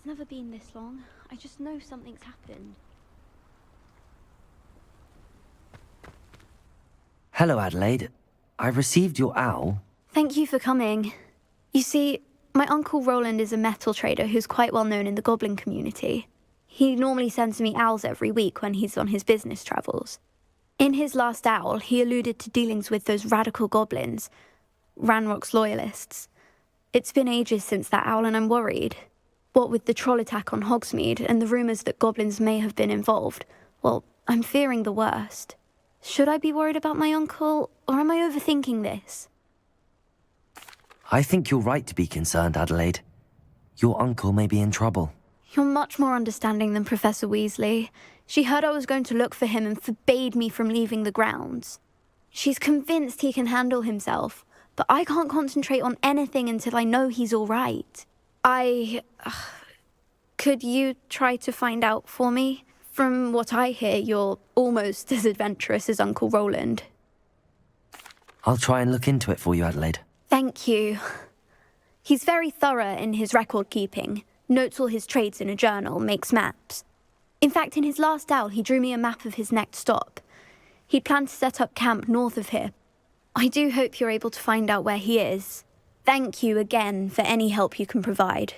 It's never been this long. I just know something's happened. Hello, Adelaide. I received your owl. Thank you for coming. You see, my Uncle Roland is a metal trader who's quite well known in the goblin community. He normally sends me owls every week when he's on his business travels. In his last owl, he alluded to dealings with those radical goblins, Ranrock's loyalists. It's been ages since that owl and I'm worried. What with the troll attack on Hogsmeade and the rumours that goblins may have been involved, well, I'm fearing the worst. Should I be worried about my uncle, or am I overthinking this? I think you're right to be concerned, Adelaide. Your uncle may be in trouble. You're much more understanding than Professor Weasley. She heard I was going to look for him and forbade me from leaving the grounds. She's convinced he can handle himself, but I can't concentrate on anything until I know he's all right. Could you try to find out for me? From what I hear, you're almost as adventurous as Uncle Roland. I'll try and look into it for you, Adelaide. Thank you. He's very thorough in his record keeping, notes all his trades in a journal, makes maps. In fact, in his last owl, he drew me a map of his next stop. He'd planned to set up camp north of here. I do hope you're able to find out where he is. Thank you again for any help you can provide.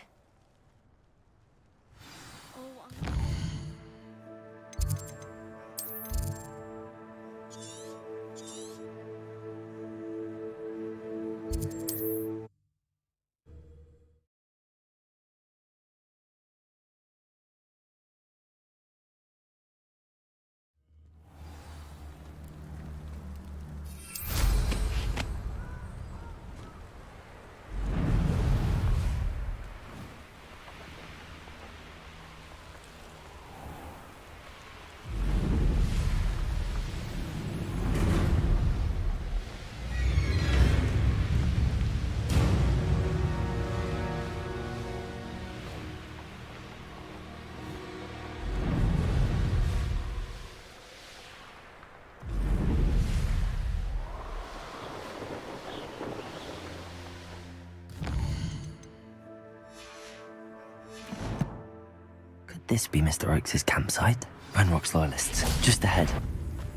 This be Mr. Oakes' campsite? Ranrock's loyalists, just ahead.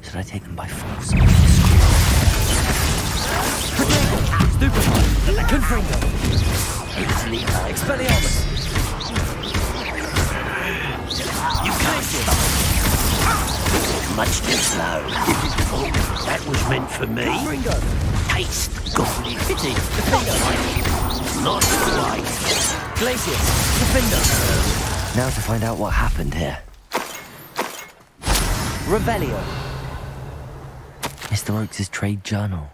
Should I take them by force? Stupid one! Confringo! Expelliarmus! You can't stop! Much too slow. That was meant for me. Confringo! Taste goblin. Pity! Defender! Not quite. Glacius! Defender! Now to find out what happened here. Revelio. Mr. Oakes' trade journal.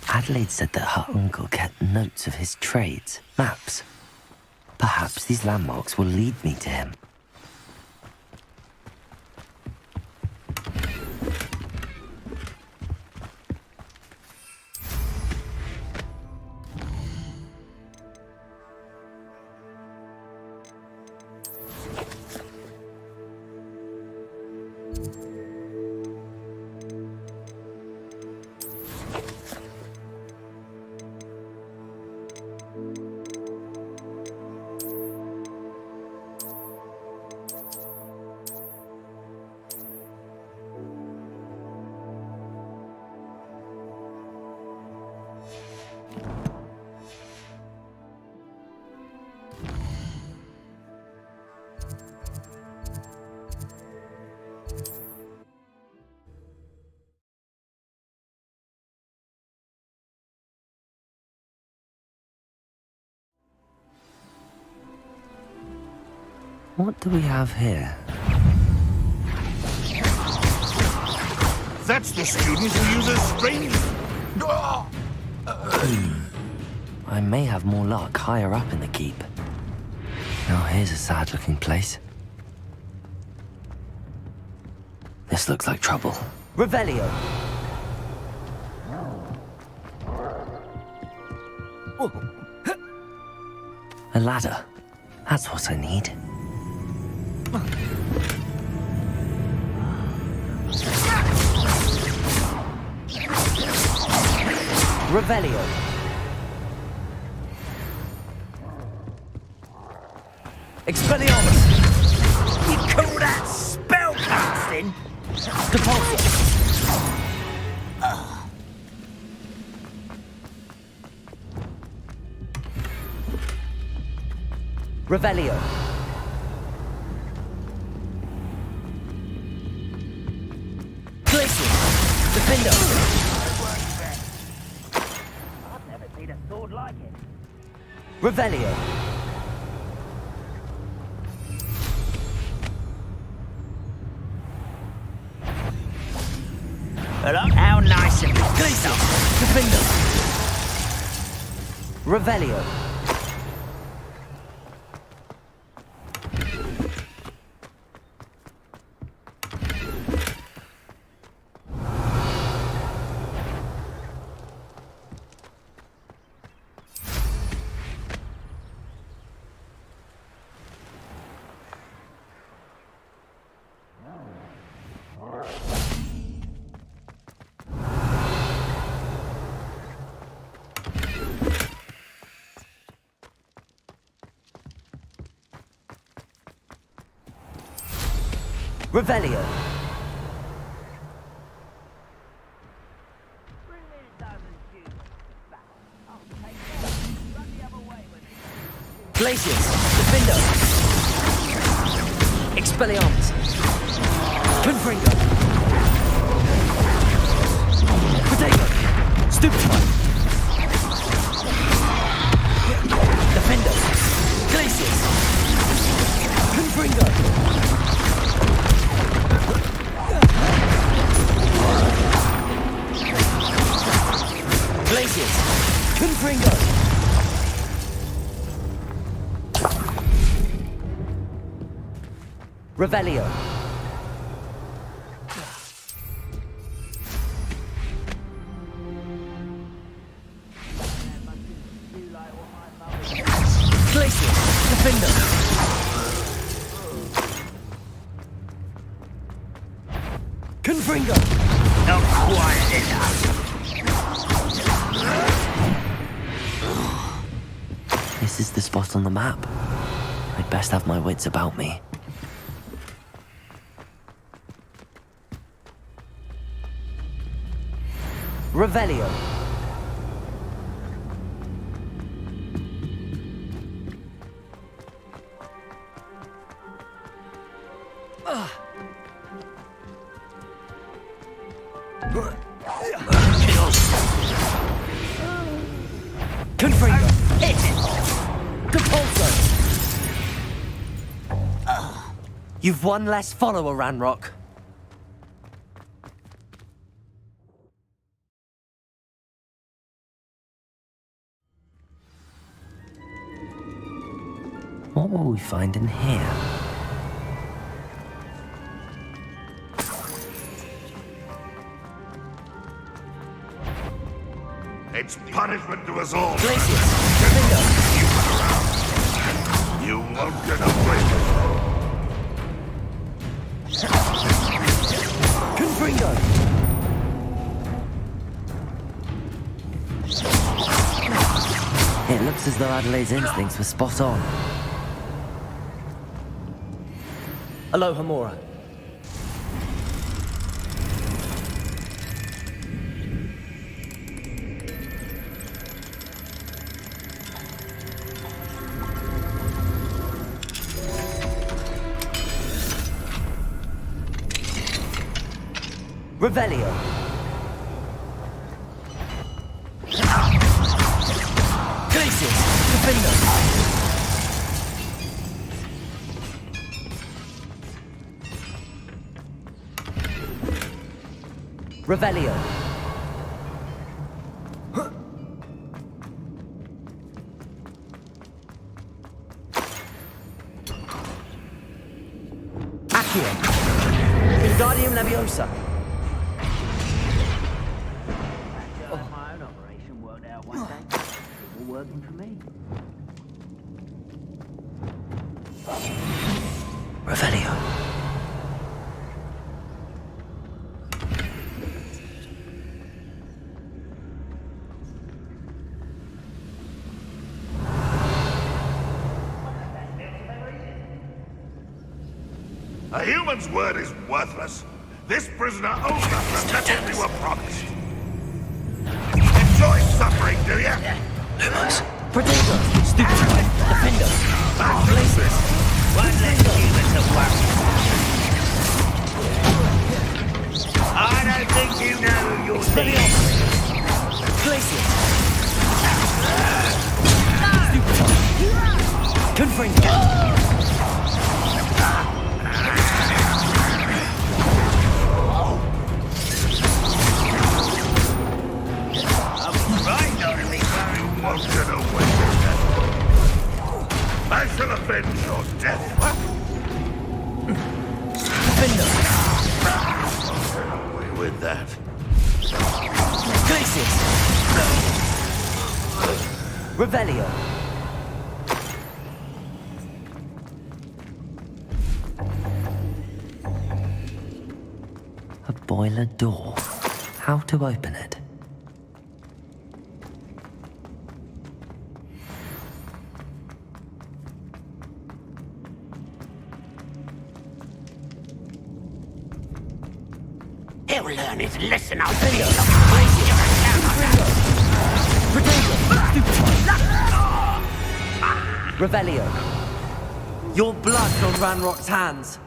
Adelaide said that her uncle kept notes of his trades, maps. Perhaps these landmarks will lead me to him. What do we have here? That's the student who uses strange... I may have more luck higher up in the keep. Now here's a sad-looking place. This looks like trouble. Revelio! A ladder. That's what I need. Revelio. Expelliarmus! You call that spellcasting? Depulso! Revelio! Glacier! Defendo! I've never seen a sword like it. Revelio! Hello? How nice of you. Glacier! Defendo! Revelio! Revelio! Glaciers! Defendo! Expelliarmus! Confringo! Potato! Stupefy! Defendo! Glaciers! Confringo! Glaciers! Confringo! Revelio! Glaciers! Defendo! Confringo! Not quiet enough. This is the spot on the map. I'd best have my wits about me. Revelio! Confringo! Hit it! Depulso! You've one less follower, Ranrock. What will we find in here? It's punishment to us all. Glaciers! Defendo! You won't get away. Confringo! It looks as though Adelaide's instincts were spot on. Aloha Mora. Revelio. Glaciers! Defender! Revelio. Accio. Wingardium Leviosa. My own operation worked out one day. It's all working for me. Revelio. A human's word is worthless. This prisoner owes us the metal we were promised. Enjoy suffering, do ya? Lumos. Protego. Stupefy. Defender. Places. One less human to worry. I don't think you know who you're seeing. Places. Stupefy. Confringo. Won't get away with that. I shall avenge your death. Defender. Get away with that. Glacius. Revelio. A boiler door. How to open it? He'll learn his lesson, I'll Defender. Revelio. Your blood's on Ranrock's hands.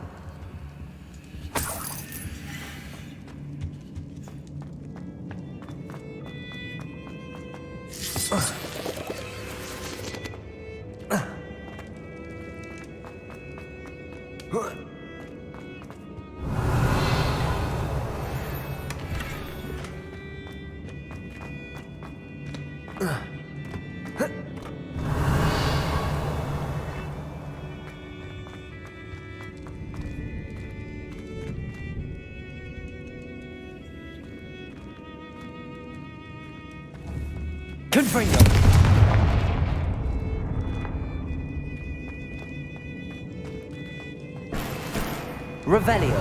Confringo. Revelio.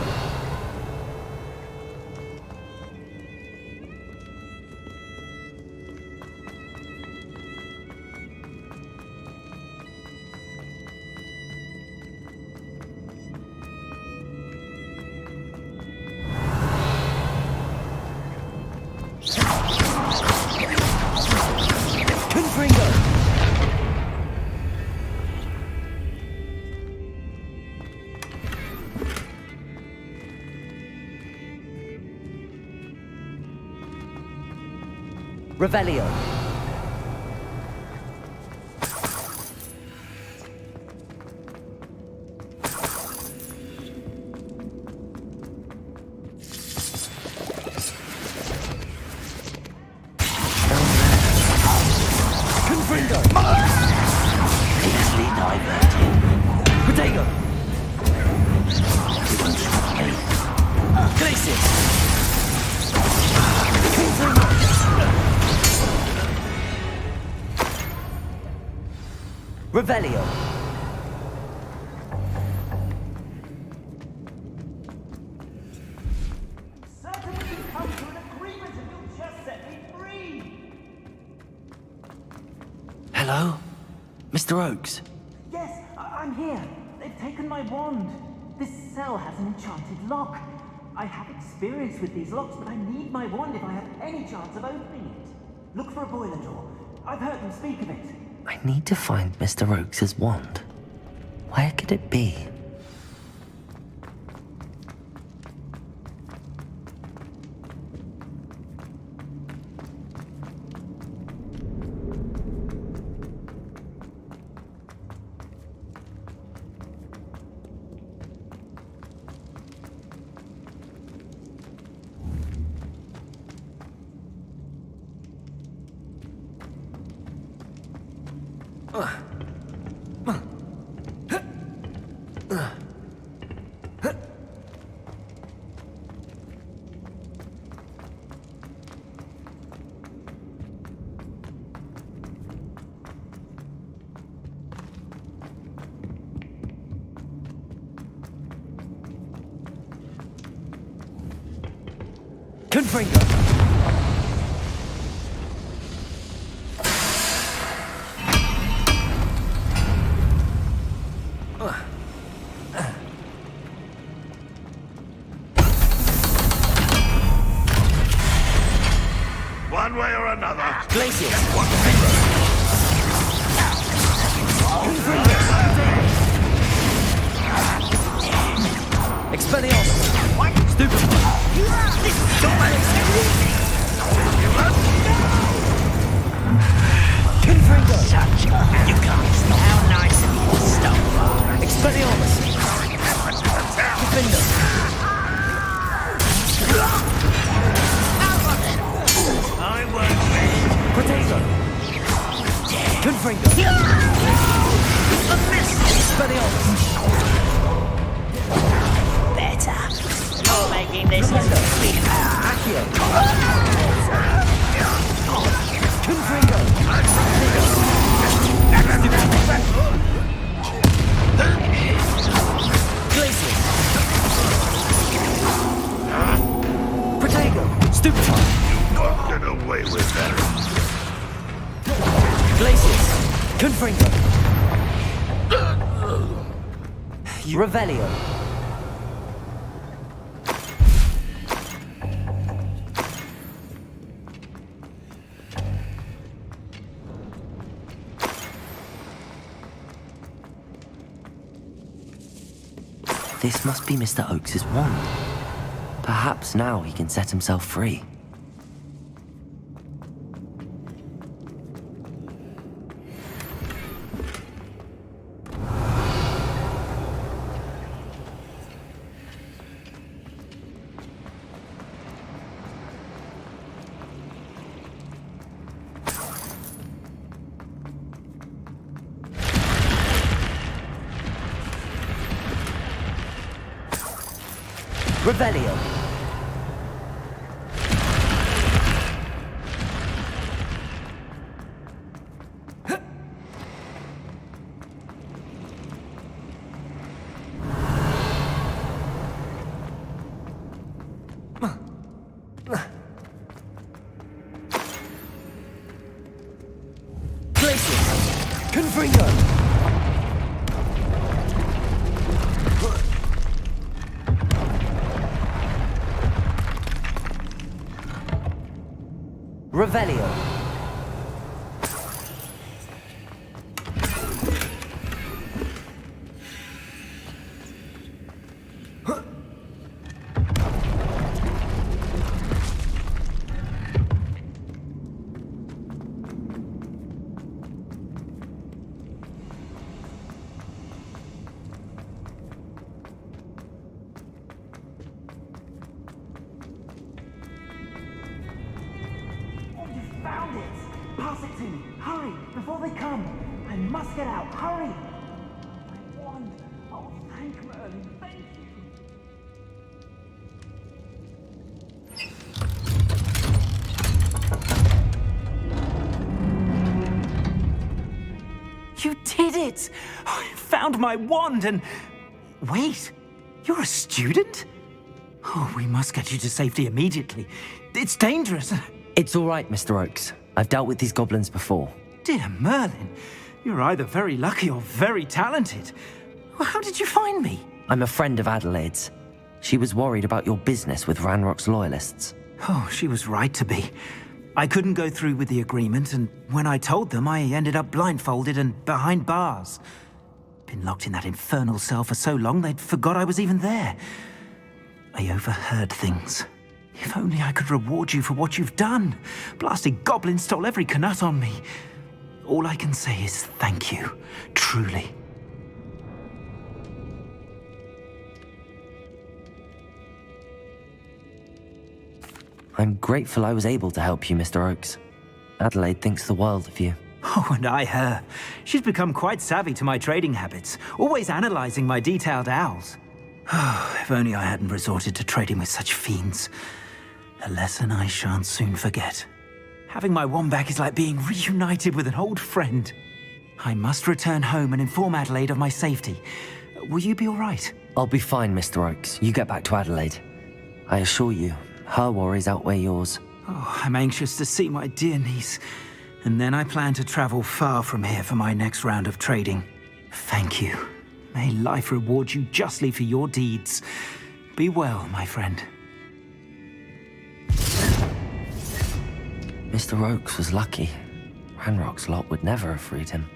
Confringo. Revelio. Confringo. Easily diverted. Protego. You won't stop me. Glacius. Confringo. Revelio. Certainly you've come to an agreement and you'll just set me free! Hello? Mr. Oakes? Yes, I'm here. They've taken my wand. This cell has an enchanted lock. I have experience with these locks, but I need my wand if I have any chance of opening it. Look for a boiler door. I've heard them speak of it. I need to find Mr. Oakes' wand. Where could it be? Confringo. One way or another. Glacius! Expelliarmus! What? Stupefy! This is so much. Confringo! Such. You can't stop. How nice of you to stop. Expelliarmus! Defender! I won't win. Protego! Confringo! Expelliarmus! Better. You're making this as sweet. Accio! Confringo! Glacius! Protego! Stupefy! Won't get away with that. Glacius! Confringo! Revelio! This must be Mr. Oakes's wand. Perhaps now he can set himself free. Revelio. Glacius. Confringo. Revelio. Found it! Pass it to me! Hurry! Before they come! I must get out! Hurry! My wand! Oh, thank Merlin! Thank you! You did it! I found my wand and... Wait! You're a student? Oh, we must get you to safety immediately. It's dangerous. It's all right, Mr. Oakes. I've dealt with these goblins before. Dear Merlin, you're either very lucky or very talented. Well, how did you find me? I'm a friend of Adelaide's. She was worried about your business with Ranrock's loyalists. Oh, she was right to be. I couldn't go through with the agreement, and when I told them, I ended up blindfolded and behind bars. Been locked in that infernal cell for so long, they'd forgot I was even there. I overheard things. If only I could reward you for what you've done. Blasted goblins stole every Knut on me. All I can say is thank you, truly. I'm grateful I was able to help you, Mr. Oakes. Adelaide thinks the world of you. Oh, and I her. She's become quite savvy to my trading habits, always analyzing my detailed owls. Oh, if only I hadn't resorted to trading with such fiends. A lesson I shan't soon forget. Having my wand back is like being reunited with an old friend. I must return home and inform Adelaide of my safety. Will you be all right? I'll be fine, Mr. Oakes. You get back to Adelaide. I assure you, her worries outweigh yours. Oh, I'm anxious to see my dear niece. And then I plan to travel far from here for my next round of trading. Thank you. May life reward you justly for your deeds. Be well, my friend. Mr. Oakes was lucky. Ranrock's lot would never have freed him.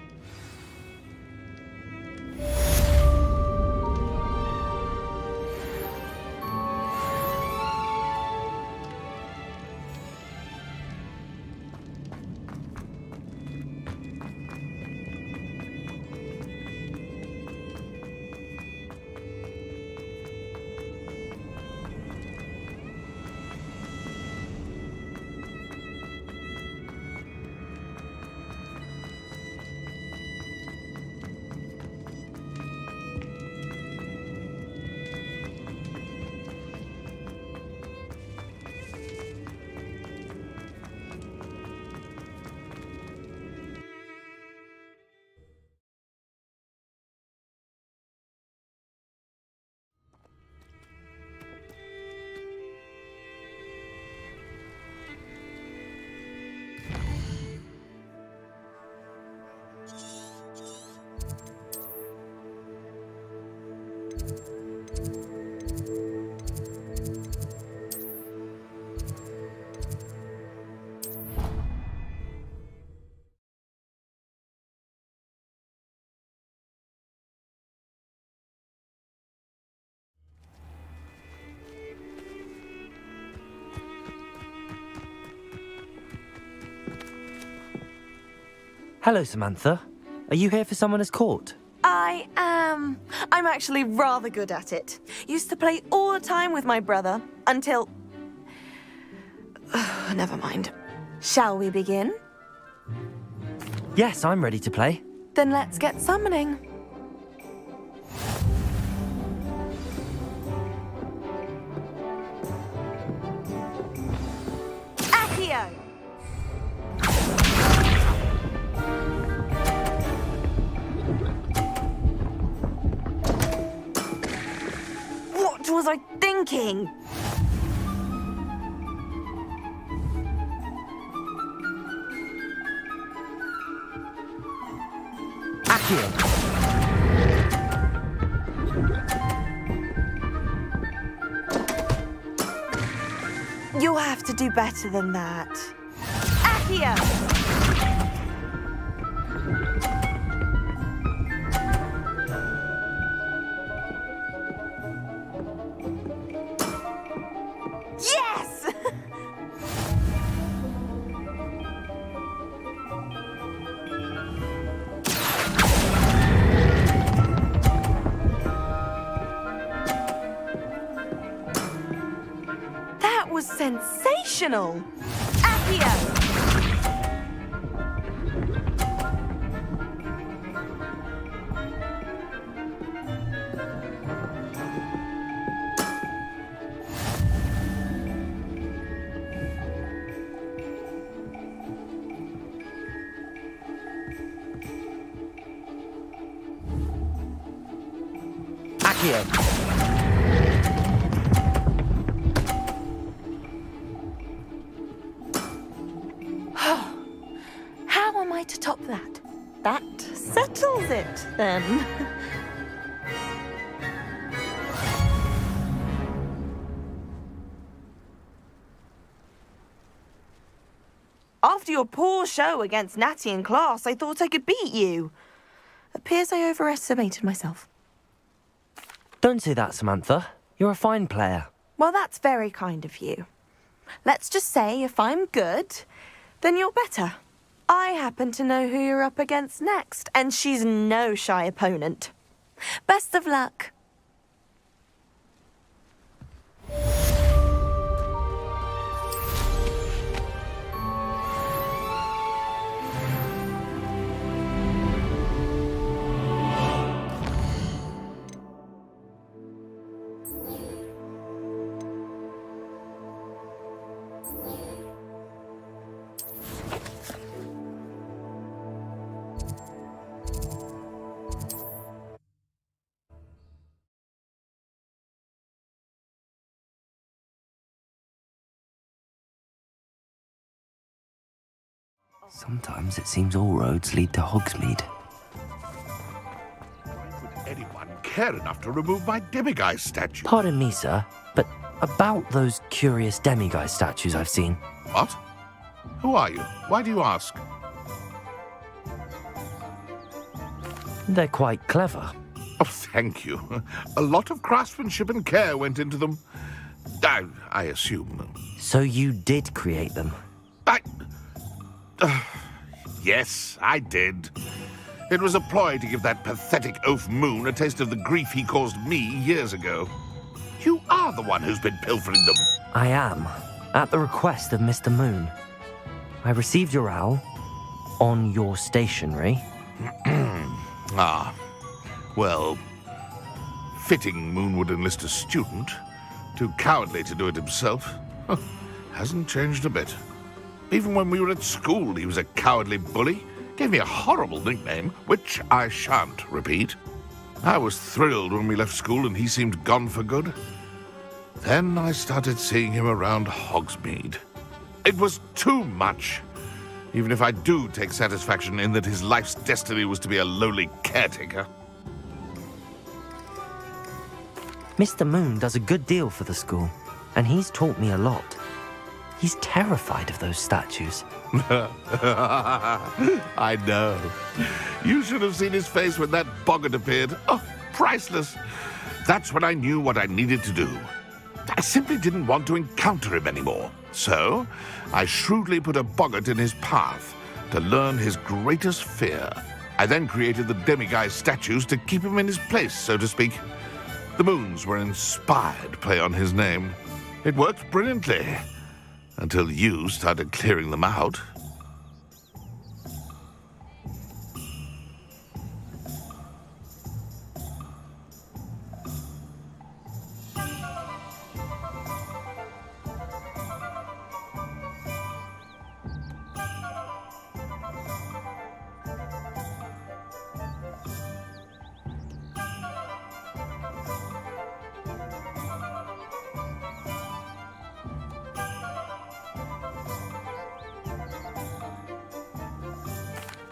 Hello, Samantha. Are you here for Summoner's Court? I am. I'm actually rather good at it. Used to play all the time with my brother until... Never mind. Shall we begin? Yes, I'm ready to play. Then let's get summoning. Accio! What was I thinking? Accio! You'll have to do better than that. Accio! Yes! That was sensational! Accio! Accio! How am I to top that? That settles it, then. After your poor show against Natty in class, I thought I could beat you. Appears I overestimated myself. Don't say that, Samantha. You're a fine player. Well, that's very kind of you. Let's just say if I'm good, then you're better. I happen to know who you're up against next, and she's no shy opponent. Best of luck. Sometimes it seems all roads lead to Hogsmeade. Why would anyone care enough to remove my demiguise statue? Pardon me, sir, but about those curious demiguise statues I've seen. What? Who are you? Why do you ask? They're quite clever. Oh, thank you. A lot of craftsmanship and care went into them. I assume. So you did create them? Yes, I did. It was a ploy to give that pathetic oaf Moon a taste of the grief he caused me years ago. You are the one who's been pilfering them. I am, at the request of Mr. Moon. I received your owl on your stationery. Ah, well, fitting Moon would enlist a student. Too cowardly to do it himself. Hasn't changed a bit. Even when we were at school, he was a cowardly bully. Gave me a horrible nickname, which I shan't repeat. I was thrilled when we left school and he seemed gone for good. Then I started seeing him around Hogsmeade. It was too much. Even if I do take satisfaction in that his life's destiny was to be a lowly caretaker. Mr. Moon does a good deal for the school, and he's taught me a lot. He's terrified of those statues. I know. You should have seen his face when that boggart appeared. Oh, priceless. That's when I knew what I needed to do. I simply didn't want to encounter him anymore. So, I shrewdly put a boggart in his path to learn his greatest fear. I then created the demiguise statues to keep him in his place, so to speak. The moons were inspired play on his name. It worked brilliantly. Until you started clearing them out.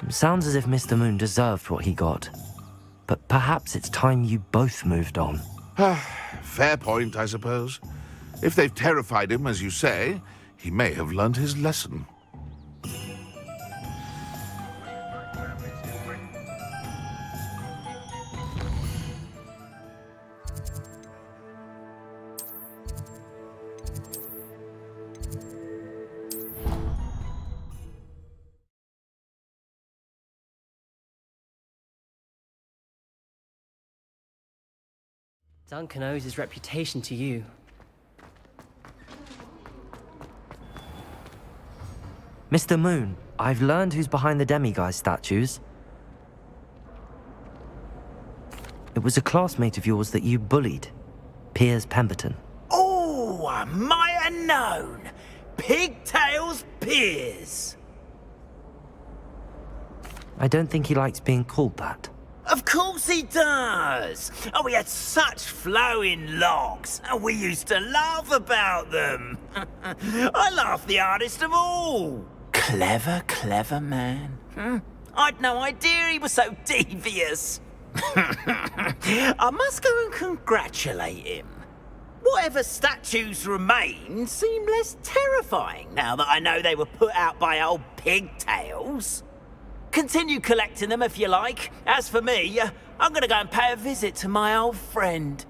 Sounds as if Mr. Moon deserved what he got. But perhaps it's time you both moved on. Fair point, I suppose. If they've terrified him, as you say, he may have learned his lesson. Duncan owes his reputation to you. Mr. Moon, I've learned who's behind the demiguise statues. It was a classmate of yours that you bullied, Piers Pemberton. Oh, I might have known. Pigtails Piers. I don't think he likes being called that. Of course he does. Oh, we had such flowing locks, and we used to laugh about them. I laughed the hardest of all. Clever, clever man. I'd no idea he was so devious. I must go and congratulate him. Whatever statues remain seem less terrifying now that I know they were put out by old pigtails. Continue collecting them if you like. As for me, I'm gonna go and pay a visit to my old friend.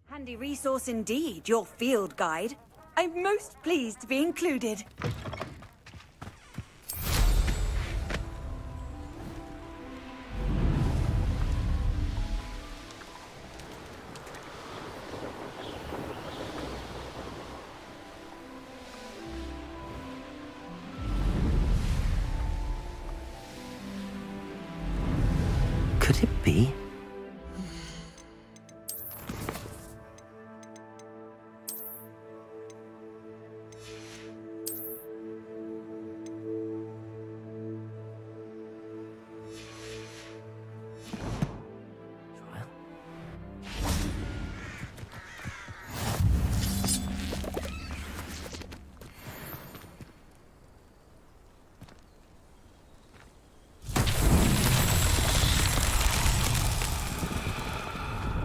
Handy resource indeed, your field guide. I'm most pleased to be included. Could it be?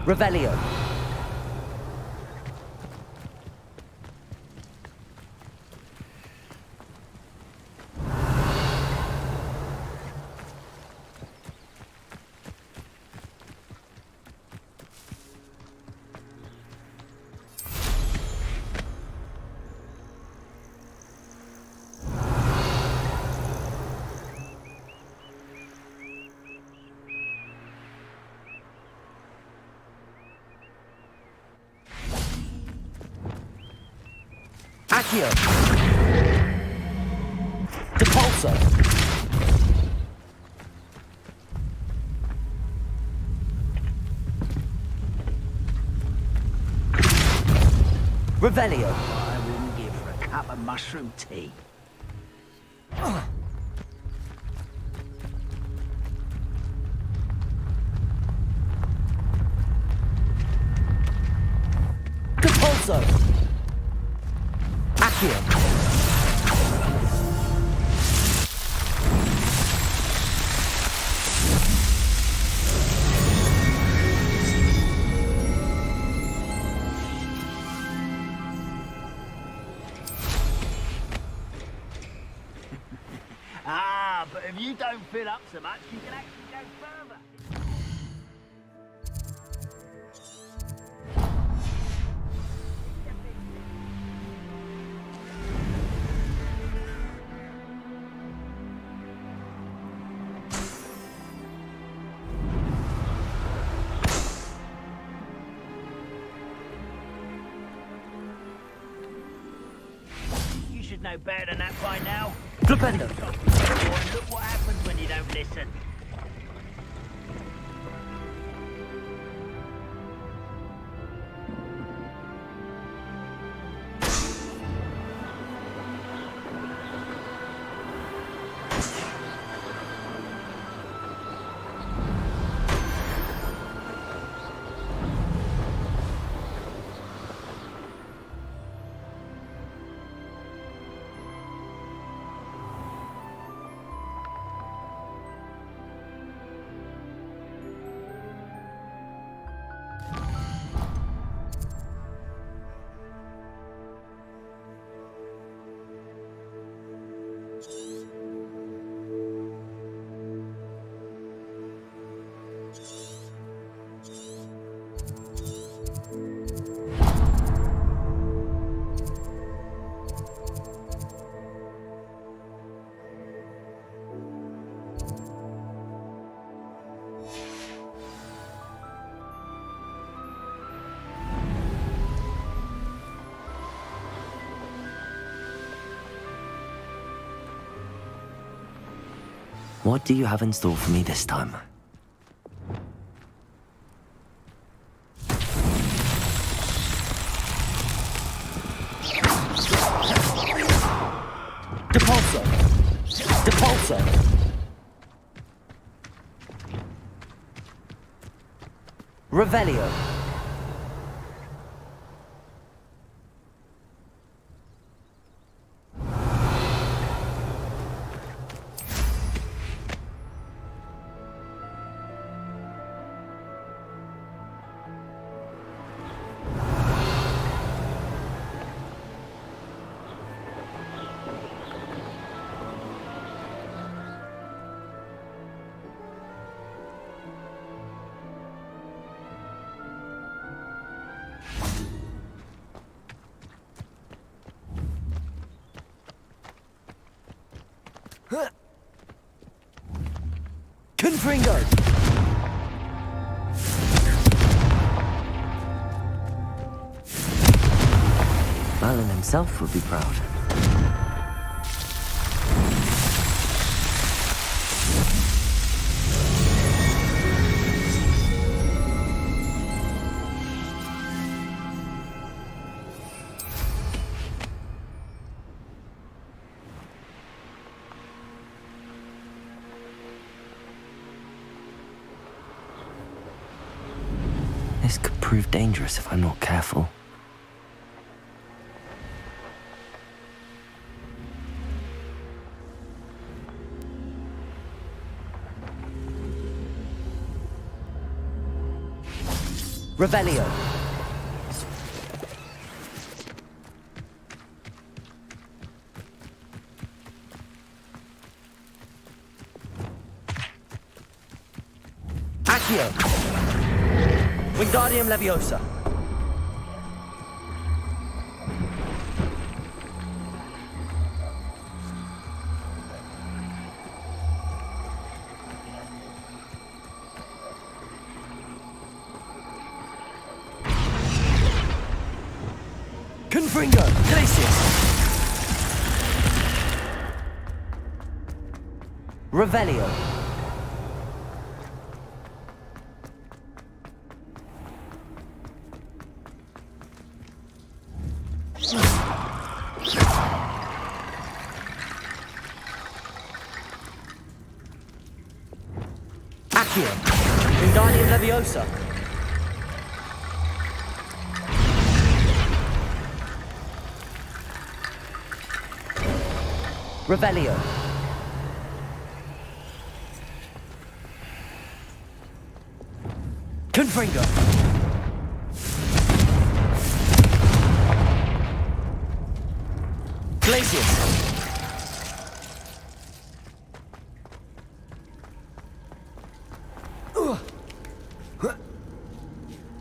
Revelio. Accio. Depulso. Revelio. I wouldn't give for a cup of mushroom tea. Depulso. Accio. Ah, but if you don't fill up so much, you can actually go further. You should know better than that by now. Flipendo. Look what happens when you don't listen. What do you have in store for me this time? Depulso! Depulso! Revelio! Confringo! Merlin himself would be proud. prove dangerous if I'm not careful. Revelio. Accio. Wingardium Leviosa. Confringo. Glacius. Revelio. Accio. Wingardium Leviosa. Revelio. Confringo. Glacius.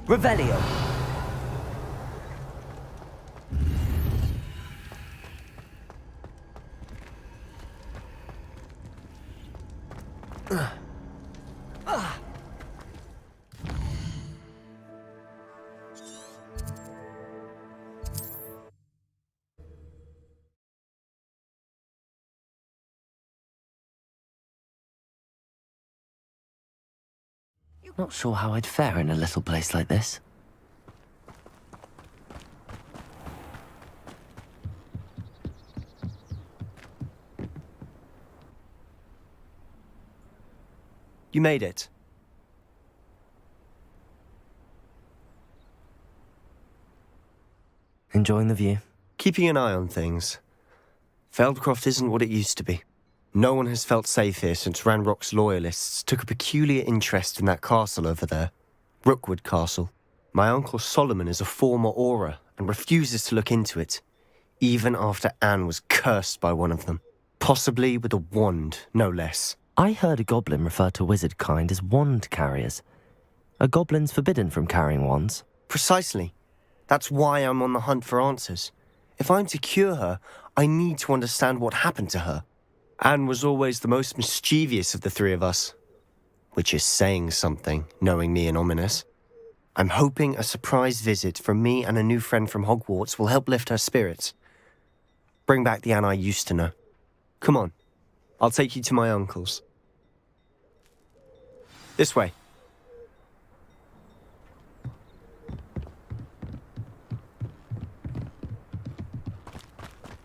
Revelio. Not sure how I'd fare in a little place like this. You made it. Enjoying the view? Keeping an eye on things. Feldcroft isn't what it used to be. No one has felt safe here since Ranrock's loyalists took a peculiar interest in that castle over there. Rookwood Castle. My uncle Solomon is a former Auror and refuses to look into it, even after Anne was cursed by one of them. Possibly with a wand, no less. I heard a goblin refer to wizard kind as wand carriers. Are goblins forbidden from carrying wands? Precisely. That's why I'm on the hunt for answers. If I'm to cure her, I need to understand what happened to her. Anne was always the most mischievous of the three of us. Which is saying something, knowing me and Ominous. I'm hoping a surprise visit from me and a new friend from Hogwarts will help lift her spirits. Bring back the Anne I used to know. Come on, I'll take you to my uncle's. This way.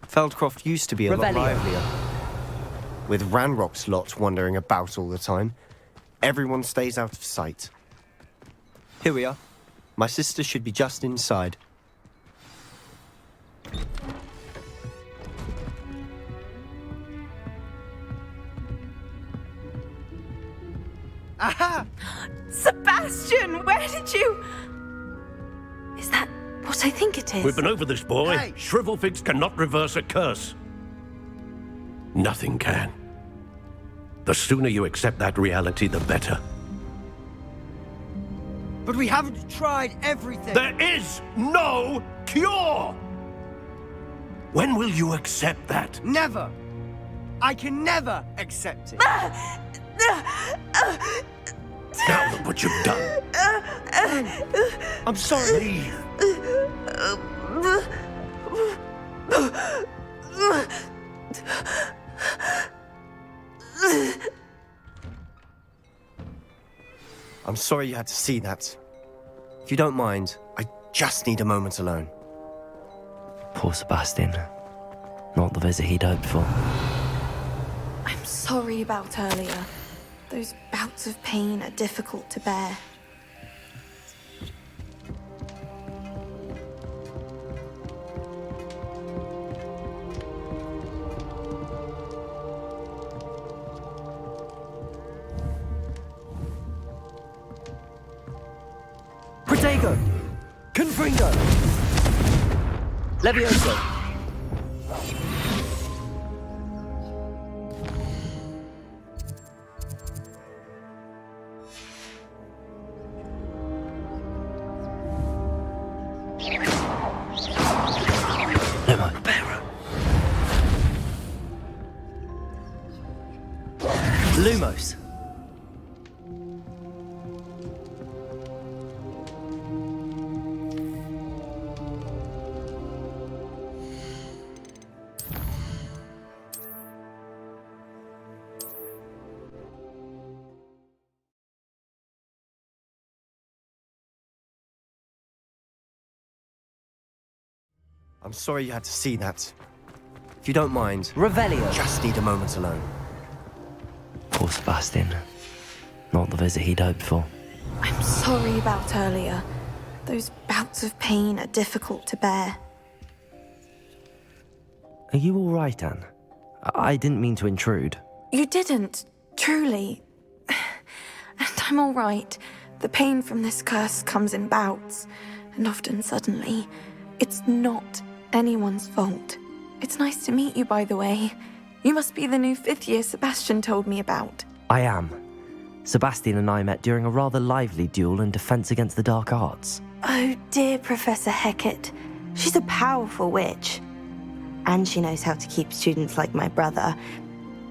Feldcroft used to be a lot livelier. With Ranrock's lot wandering about all the time, everyone stays out of sight. Here we are. My sister should be just inside. Aha! Sebastian, where did you... Is that what I think it is? We've been over this, boy. Hey! Shrivelfigs cannot reverse a curse. Nothing can. The sooner you accept that reality, the better. But we haven't tried everything. There is no cure! When will you accept that? Never. I can never accept it. Now look what you've done. I'm sorry. Leave. I'm sorry you had to see that. If you don't mind, I just need a moment alone. Poor Sebastian. Not the visit he'd hoped for. I'm sorry about earlier. Those bouts of pain are difficult to bear. Fuego! Confringo! Levioso! Lumos. I'm sorry you had to see that. If you don't mind, Revelio. just need a moment alone. Poor Sebastian. Not the visit he'd hoped for. I'm sorry about earlier. Those bouts of pain are difficult to bear. Are you all right, Anne? I didn't mean to intrude. You didn't, truly. And I'm all right. The pain from this curse comes in bouts, and often suddenly. It's not anyone's fault. It's nice to meet you, by the way. You must be the new 5th year Sebastian told me about. I am. Sebastian and I met during a rather lively duel in defense against the dark arts. Oh, dear Professor Hecat. She's a powerful witch. And she knows how to keep students like my brother,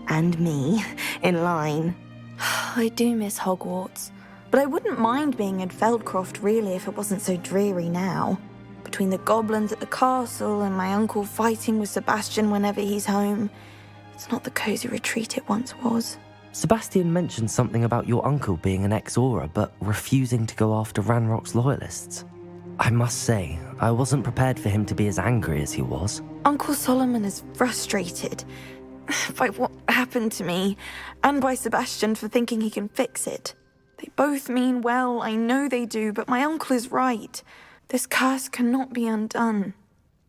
and me, in line. I do miss Hogwarts, but I wouldn't mind being in Feldcroft, really, if it wasn't so dreary now. Between the goblins at the castle and my uncle fighting with Sebastian whenever he's home, it's not the cozy retreat it once was. Sebastian mentioned something about your uncle being an ex-Auror, but refusing to go after Ranrock's loyalists. I must say, I wasn't prepared for him to be as angry as he was. Uncle Solomon is frustrated by what happened to me, and by Sebastian for thinking he can fix it. They both mean well, I know they do, but my uncle is right. This curse cannot be undone.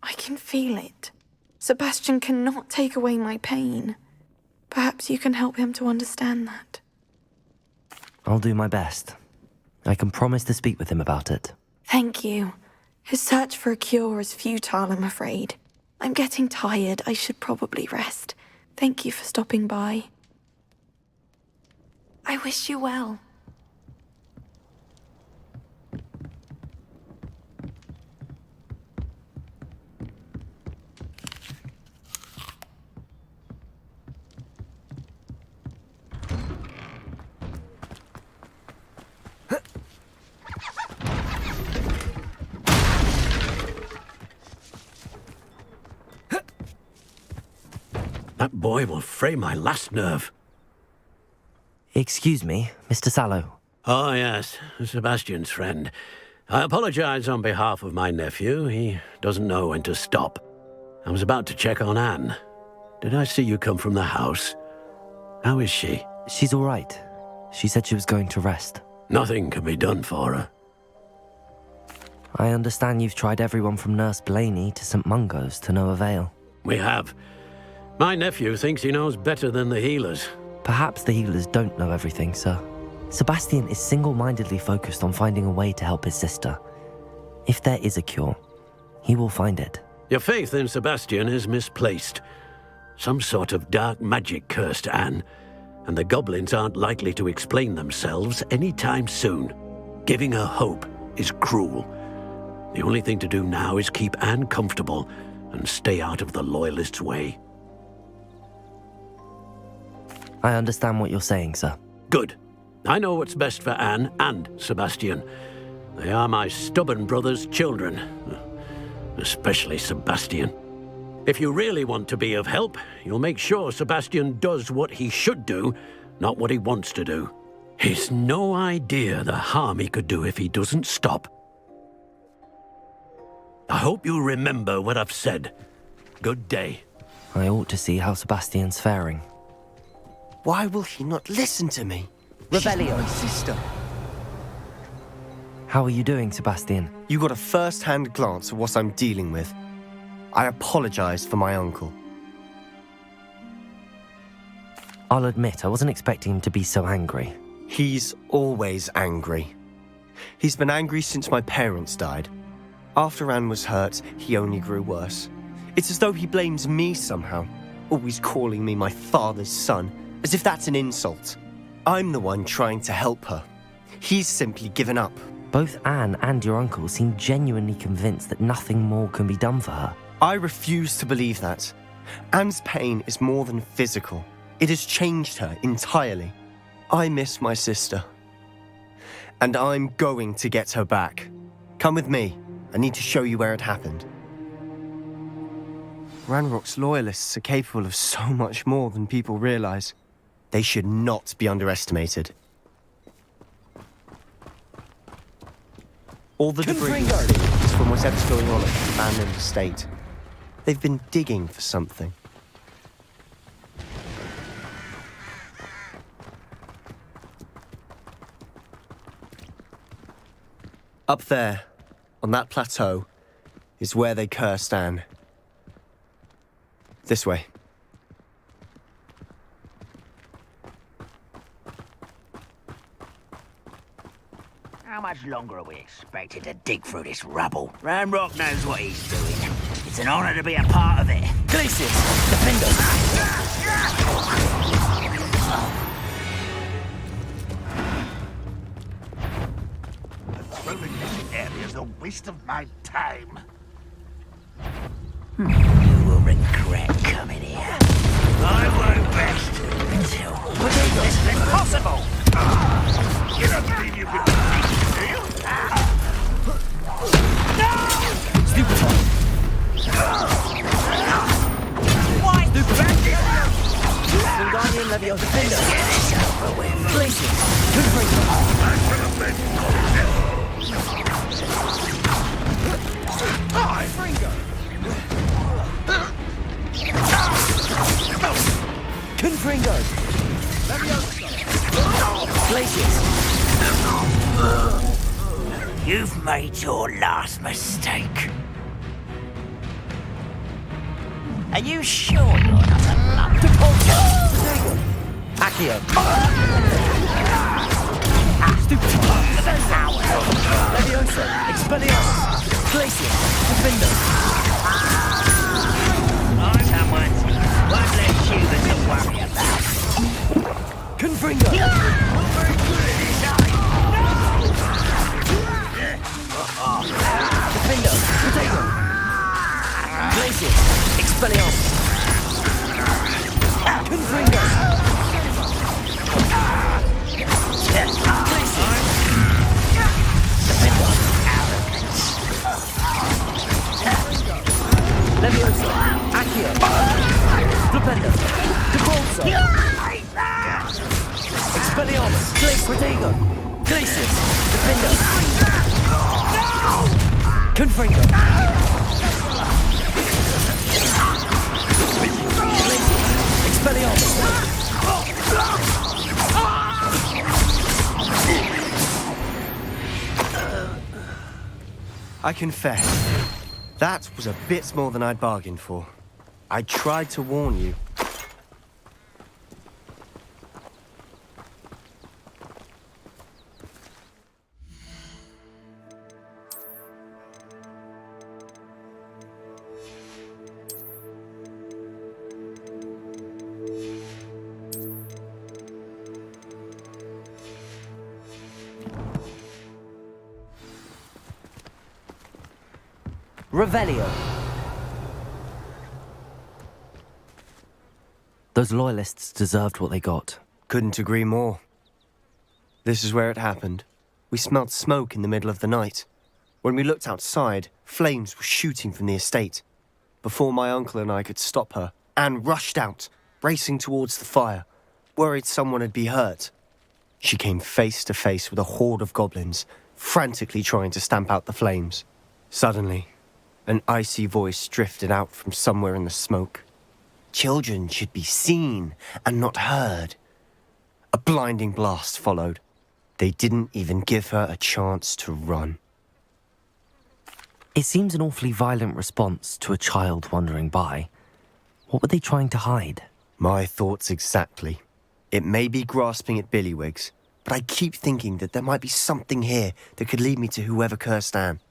I can feel it. Sebastian cannot take away my pain. Perhaps you can help him to understand that. I'll do my best. I can promise to speak with him about it. Thank you. His search for a cure is futile, I'm afraid. I'm getting tired. I should probably rest. Thank you for stopping by. I wish you well. That boy will fray my last nerve. Excuse me, Mr. Sallow. Oh, yes, Sebastian's friend. I apologize on behalf of my nephew. He doesn't know when to stop. I was about to check on Anne. Did I see you come from the house? How is she? She's all right. She said she was going to rest. Nothing can be done for her. I understand you've tried everyone from Nurse Blaney to St. Mungo's to no avail. We have. My nephew thinks he knows better than the healers. Perhaps the healers don't know everything, sir. Sebastian is single-mindedly focused on finding a way to help his sister. If there is a cure, he will find it. Your faith in Sebastian is misplaced. Some sort of dark magic cursed Anne, and the goblins aren't likely to explain themselves anytime soon. Giving her hope is cruel. The only thing to do now is keep Anne comfortable and stay out of the Loyalists' way. I understand what you're saying, sir. Good. I know what's best for Anne and Sebastian. They are my stubborn brother's children. Especially Sebastian. If you really want to be of help, you'll make sure Sebastian does what he should do, not what he wants to do. He's no idea the harm he could do if he doesn't stop. I hope you remember what I've said. Good day. I ought to see how Sebastian's faring. Why will he not listen to me? Revelio. My sister. How are you doing, Sebastian? You got a first-hand glance at what I'm dealing with. I apologize for my uncle. I'll admit, I wasn't expecting him to be so angry. He's always angry. He's been angry since my parents died. After Anne was hurt, he only grew worse. It's as though he blames me somehow, always calling me my father's son, as if that's an insult. I'm the one trying to help her. He's simply given up. Both Anne and your uncle seem genuinely convinced that nothing more can be done for her. I refuse to believe that. Anne's pain is more than physical. It has changed her entirely. I miss my sister. And I'm going to get her back. Come with me. I need to show you where it happened. Ranrock's loyalists are capable of so much more than people realize. They should not be underestimated. All the debris is from whatever's going on at the abandoned estate. They've been digging for something. Up there, on that plateau, is where they cursed Anne. This way. How much longer are we expected to dig through this rubble? Ranrock knows what he's doing. It's an honor to be a part of it. Glacius, defend us! Patrolling this area is a waste of my time. You will regret coming here. I won't rest until this is impossible! You don't believe you can defeat me, do you? Stupefy! Why? Stupefy! Wingardium Leviosa, defend us! Get this over with. Glacius, Confringo! I should have been Confringo! Confringo! Glacius! You've made your last mistake. Are you sure you're not a lump? Accio! Stupid! Leviosa! Expelliarmus! Glacius! Defender! Someone won't let you to worry about. Confringo! Defender! Potato! Glacius! Expelliarmus! Confringo! Leviosa! Accio! Flipendo! Debolsa! Expelliarmus! Protego! Glacius! Defender! Confringo! Glacius! Expelliarmus! I confess, that was a bit more than I'd bargained for. I tried to warn you. Revelio. Those loyalists deserved what they got. Couldn't agree more. This is where it happened. We smelled smoke in the middle of the night. When we looked outside, flames were shooting from the estate. Before my uncle and I could stop her, Anne rushed out, racing towards the fire, worried someone had been hurt. She came face to face with a horde of goblins, frantically trying to stamp out the flames. Suddenly, an icy voice drifted out from somewhere in the smoke. Children should be seen and not heard. A blinding blast followed. They didn't even give her a chance to run. It seems an awfully violent response to a child wandering by. What were they trying to hide? My thoughts exactly. It may be grasping at billywhigs, but I keep thinking that there might be something here that could lead me to whoever cursed Anne.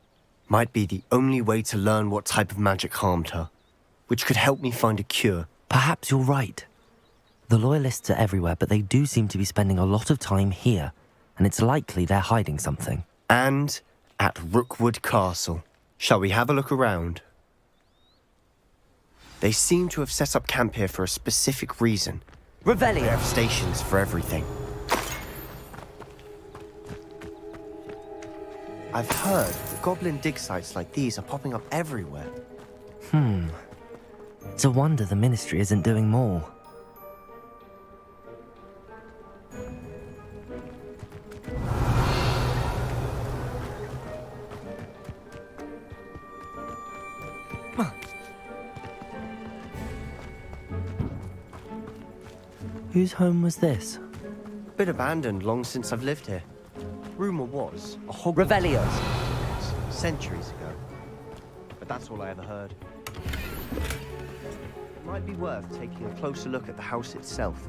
Might be the only way to learn what type of magic harmed her, which could help me find a cure. Perhaps you're right. The Loyalists are everywhere, but they do seem to be spending a lot of time here, and it's likely they're hiding something. And at Rookwood Castle. Shall we have a look around? They seem to have set up camp here for a specific reason. Revelio! They have stations for everything. I've heard that goblin dig sites like these are popping up everywhere. It's a wonder the Ministry isn't doing more. Whose home was this? Been abandoned long since I've lived here. Rumour was a Hogwarts Revelio. centuries ago. But that's all I ever heard. It might be worth taking a closer look at the house itself.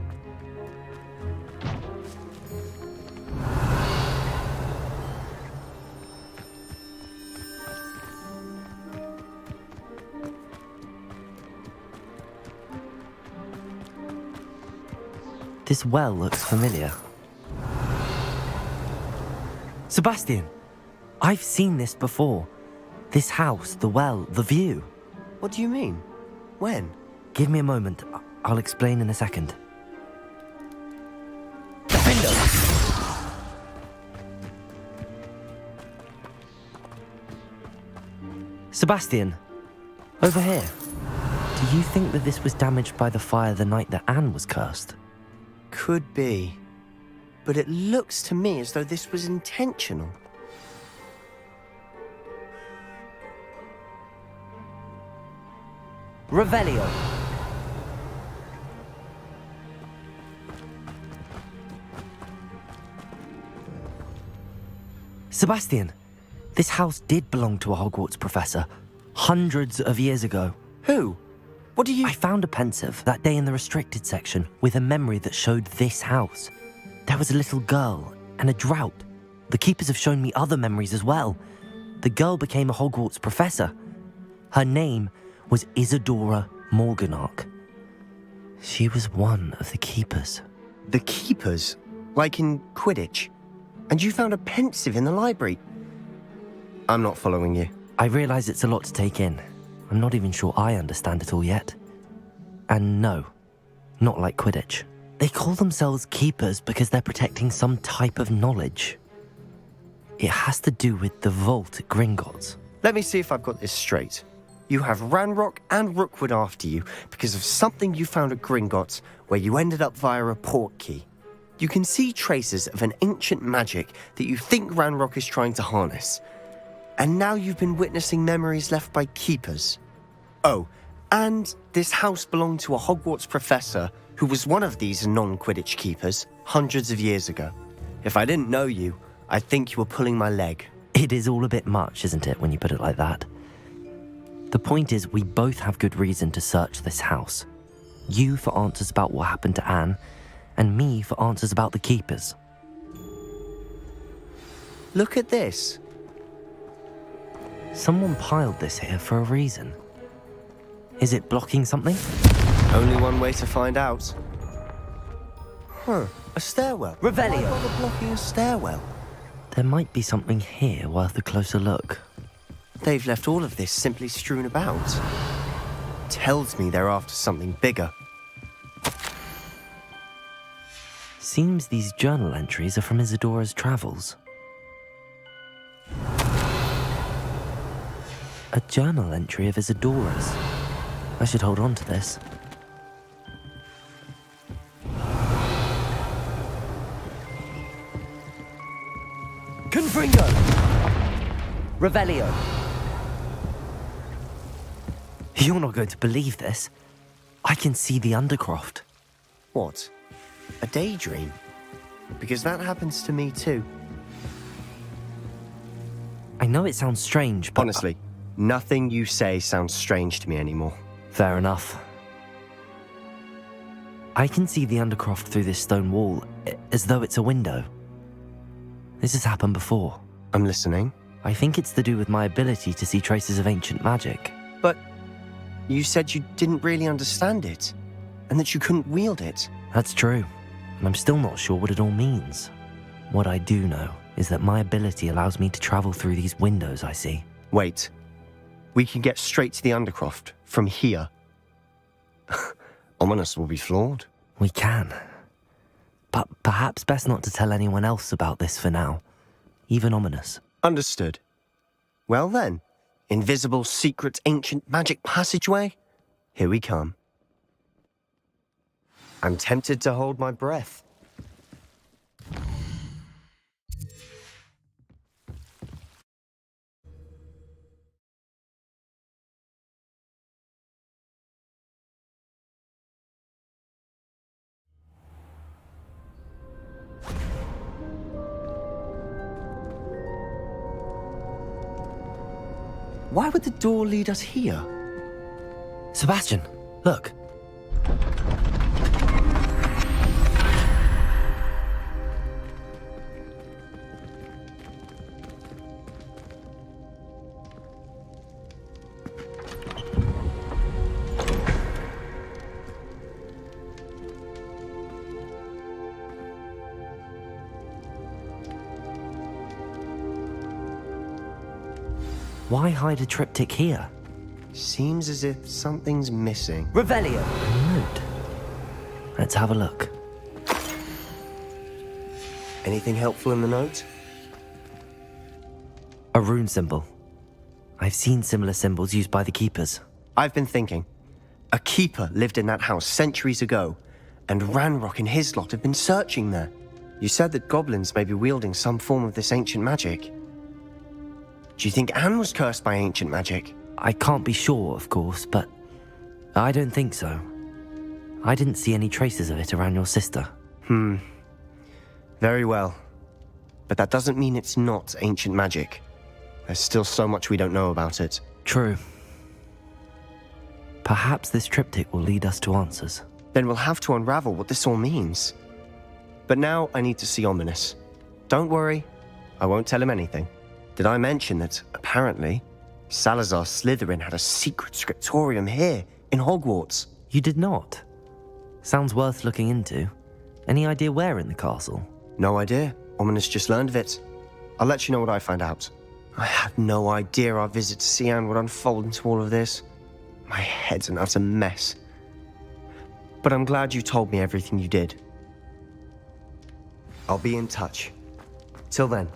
This well looks familiar. Sebastian! I've seen this before. This house, the well, the view. What do you mean? When? Give me a moment. I'll explain in a second. Sebastian, over here. Do you think that this was damaged by the fire the night that Anne was cursed? Could be. But it looks to me as though this was intentional. Revelio. Sebastian, this house did belong to a Hogwarts professor, hundreds of years ago. Who? What do you... I found a pensive that day in the restricted section with a memory that showed this house. There was a little girl and a drought. The keepers have shown me other memories as well. The girl became a Hogwarts professor. Her name was Isadora Morganach. She was one of the keepers. The keepers? Like in Quidditch? And you found a pensive in the library? I'm not following you. I realize it's a lot to take in. I'm not even sure I understand it all yet. And no, not like Quidditch. They call themselves keepers because they're protecting some type of knowledge. It has to do with the vault at Gringotts. Let me see if I've got this straight. You have Ranrock and Rookwood after you because of something you found at Gringotts where you ended up via a port key. You can see traces of an ancient magic that you think Ranrock is trying to harness. And now you've been witnessing memories left by keepers. Oh, and this house belonged to a Hogwarts professor who was one of these non-Quidditch keepers hundreds of years ago. If I didn't know you, I'd think you were pulling my leg. It is all a bit much, isn't it, when you put it like that? The point is, we both have good reason to search this house. You for answers about what happened to Anne, and me for answers about the keepers. Look at this. Someone piled this here for a reason. Is it blocking something? Only one way to find out. Huh, a stairwell. Revelio. Why bother blocking a stairwell? There might be something here worth a closer look. They've left all of this simply strewn about. Tells me they're after something bigger. Seems these journal entries are from Isadora's travels. A journal entry of Isadora's. I should hold on to this. Confringo! Revelio! You're not going to believe this. I can see the Undercroft. What? A daydream? Because that happens to me too. I know it sounds strange, but... Honestly, nothing you say sounds strange to me anymore. Fair enough. I can see the Undercroft through this stone wall, as though it's a window. This has happened before. I'm listening. I think it's to do with my ability to see traces of ancient magic. But you said you didn't really understand it, and that you couldn't wield it. That's true, and I'm still not sure what it all means. What I do know is that my ability allows me to travel through these windows I see. Wait. We can get straight to the Undercroft from here. Ominous will be floored. We can. But perhaps best not to tell anyone else about this for now. Even Ominous. Understood. Well then, invisible, secret, ancient magic passageway? Here we come. I'm tempted to hold my breath. Why would the door lead us here? Sebastian, look. Why hide a triptych here? Seems as if something's missing. Revelio. Note. Let's have a look. Anything helpful in the note? A rune symbol. I've seen similar symbols used by the keepers. I've been thinking. A keeper lived in that house centuries ago, and Ranrock and his lot have been searching there. You said that goblins may be wielding some form of this ancient magic. Do you think Anne was cursed by ancient magic? I can't be sure, of course, but I don't think so. I didn't see any traces of it around your sister. Very well. But that doesn't mean it's not ancient magic. There's still so much we don't know about it. True. Perhaps this triptych will lead us to answers. Then we'll have to unravel what this all means. But now I need to see Ominous. Don't worry, I won't tell him anything. Did I mention that, apparently, Salazar Slytherin had a secret scriptorium here, in Hogwarts? You did not? Sounds worth looking into. Any idea where in the castle? No idea. Ominous just learned of it. I'll let you know what I find out. I had no idea our visit to Cian would unfold into all of this. My head's an utter mess. But I'm glad you told me everything you did. I'll be in touch. Till then.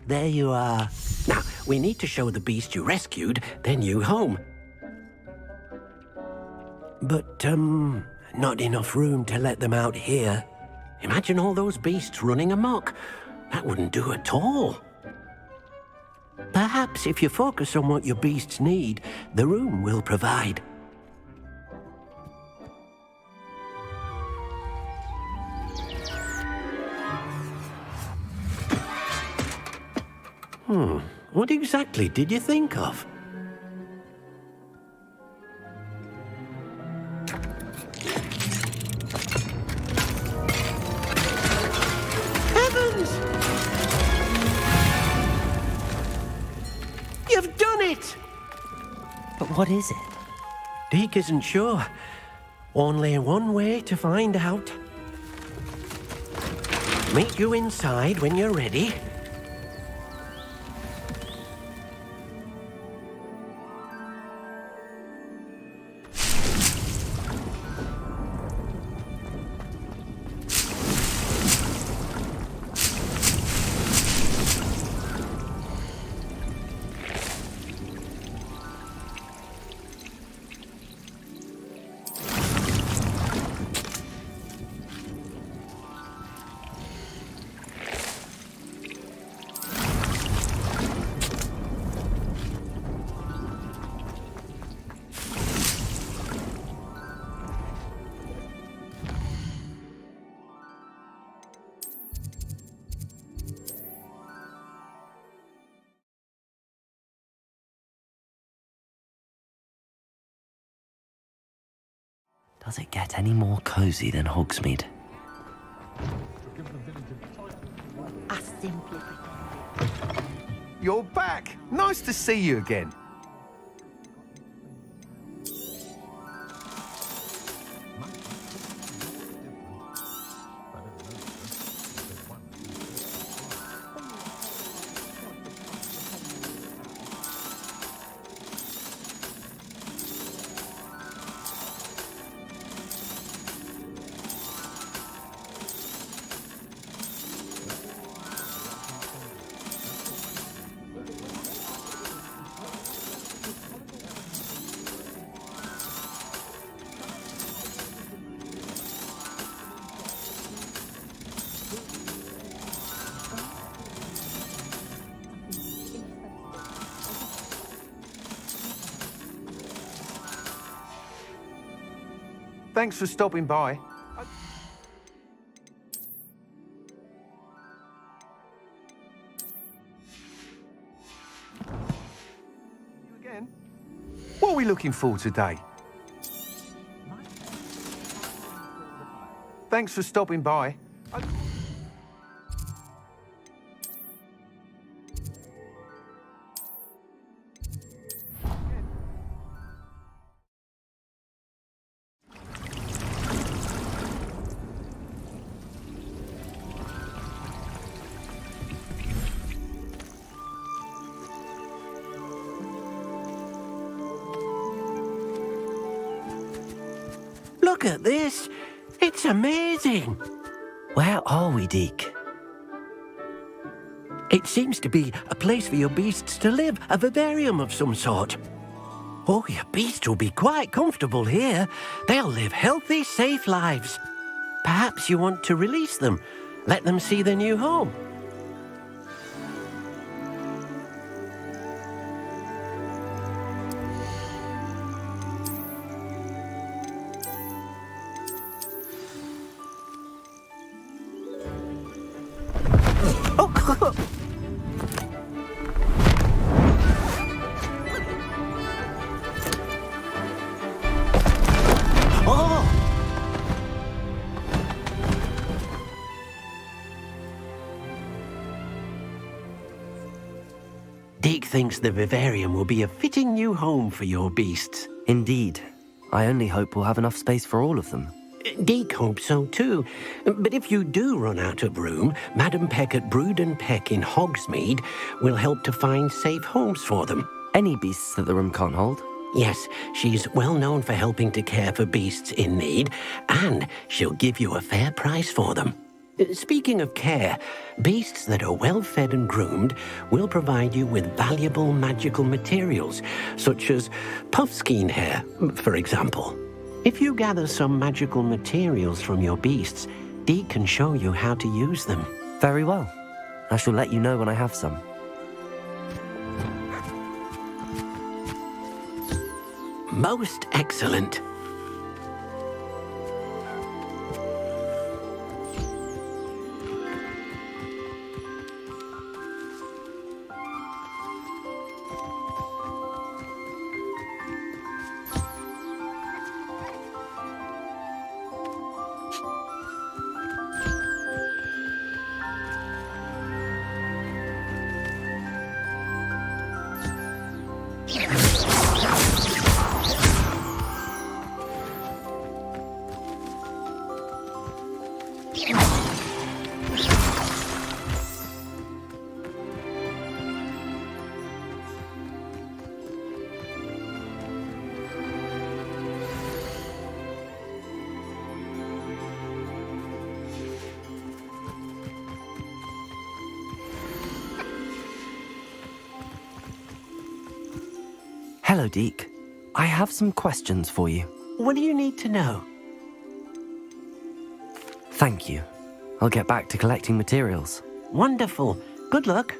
There you are. Now, we need to show the beast you rescued their new home. But, not enough room to let them out here. Imagine all those beasts running amok. That wouldn't do at all. Perhaps if you focus on what your beasts need, the room will provide. What exactly did you think of? Heavens! You've done it! But what is it? Deke isn't sure. Only one way to find out. Meet you inside when you're ready. Does it get any more cozy than Hogsmeade? You're back. Nice to see you again. Thanks for stopping by. You again? What are we looking for today? Thanks for stopping by. Look at this. It's amazing. Where are we, Deke? It seems to be a place for your beasts to live, a vivarium of some sort. Oh, your beasts will be quite comfortable here. They'll live healthy, safe lives. Perhaps you want to release them, let them see their new home. Deke thinks the vivarium will be a fitting new home for your beasts. Indeed. I only hope we'll have enough space for all of them. Deke hopes so too. But if you do run out of room, Madam Peck at Brood and Peck in Hogsmeade will help to find safe homes for them. Any beasts that the room can't hold? Yes, she's well known for helping to care for beasts in need, and she'll give you a fair price for them. Speaking of care, beasts that are well fed and groomed will provide you with valuable magical materials, such as puffskein hair, for example. If you gather some magical materials from your beasts, Deke can show you how to use them. Very well. I shall let you know when I have some. Most excellent. Hello, Deke. I have some questions for you. What do you need to know? Thank you. I'll get back to collecting materials. Wonderful. Good luck.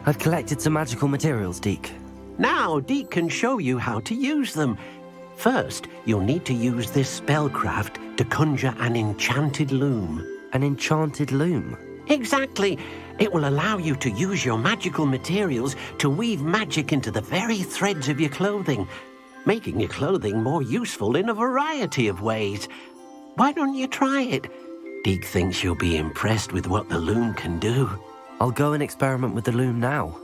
I've collected some magical materials, Deke. Now, Deke can show you how to use them. First, you'll need to use this spellcraft to conjure an enchanted loom. An enchanted loom? Exactly. It will allow you to use your magical materials to weave magic into the very threads of your clothing, making your clothing more useful in a variety of ways. Why don't you try it? Deke thinks you'll be impressed with what the loom can do. I'll go and experiment with the loom now.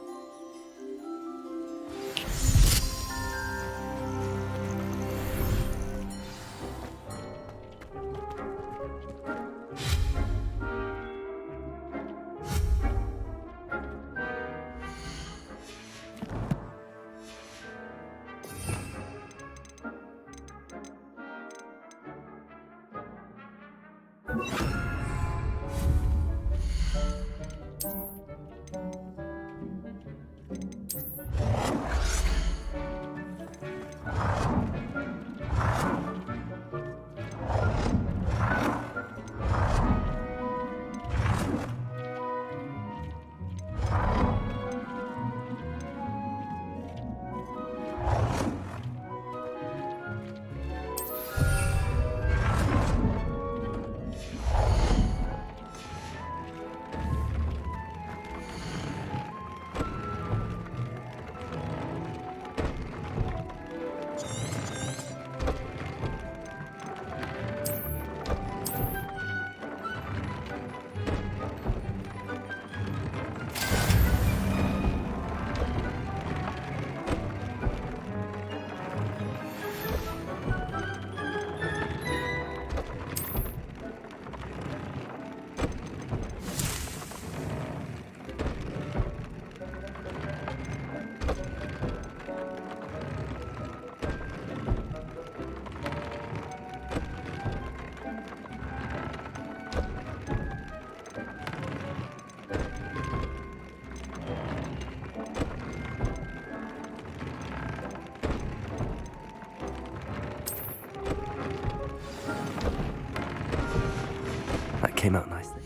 That came out nicely.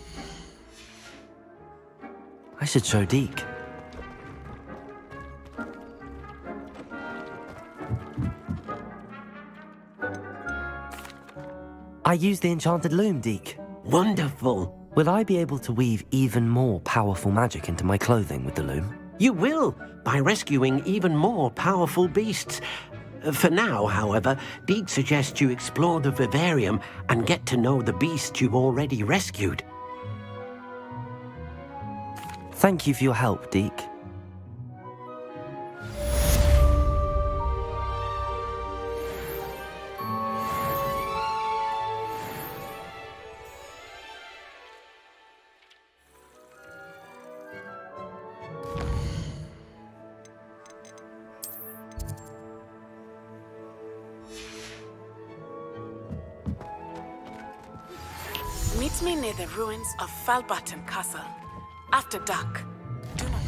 I should show Deke. I used the enchanted loom, Deke. Wonderful. Will I be able to weave even more powerful magic into my clothing with the loom? You will, by rescuing even more powerful beasts. For now, however, Deke suggests you explore the vivarium and get to know the beasts you've already rescued. Thank you for your help, Deke. Meet me near the ruins of Falbaton Castle. After dark. Do not...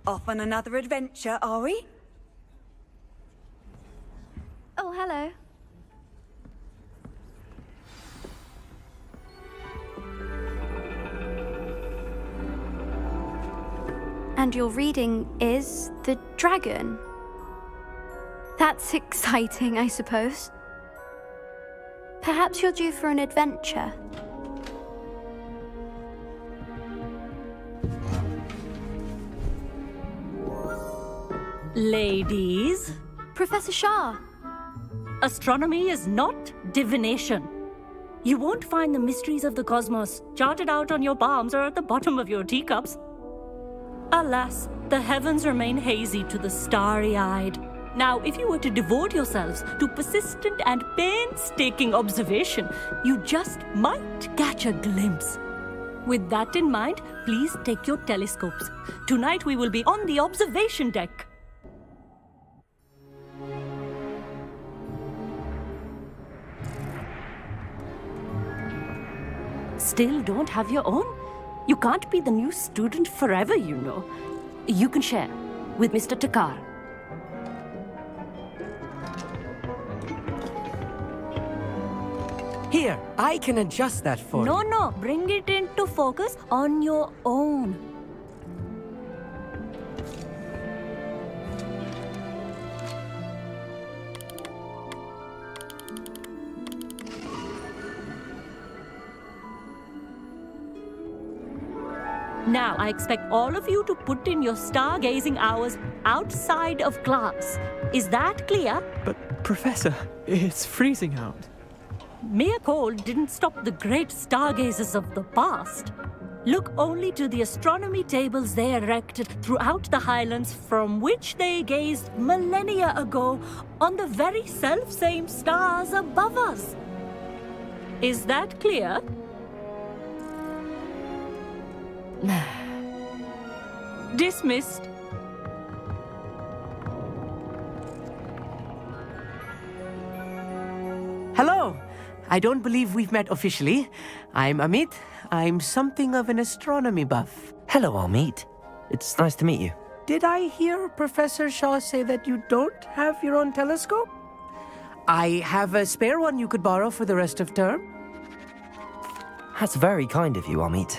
Off on another adventure, are we? Oh, hello. And your reading is The Dragon. That's exciting, I suppose. Perhaps you're due for an adventure. Ladies, Professor Shah. astronomy is not divination. You won't find the mysteries of the cosmos charted out on your palms or at the bottom of your teacups. Alas, the heavens remain hazy to the starry-eyed. Now, if you were to devote yourselves to persistent and painstaking observation, you just might catch a glimpse. With that in mind, please take your telescopes. Tonight we will be on the observation deck. still don't have your own? You can't be the new student forever, you know. You can share with Mr. Takar. Here, I can adjust that for you. No, bring it into focus on your own. Now, I expect all of you to put in your stargazing hours outside of class. Is that clear? But, Professor, it's freezing out. Mere cold didn't stop the great stargazers of the past. Look only to the astronomy tables they erected throughout the Highlands from which they gazed millennia ago on the very self-same stars above us. Is that clear? Dismissed. Hello. I don't believe we've met officially. I'm Amit. I'm something of an astronomy buff. Hello, Amit. It's nice to meet you. Did I hear Professor Shaw say that you don't have your own telescope? I have a spare one you could borrow for the rest of term. That's very kind of you, Amit.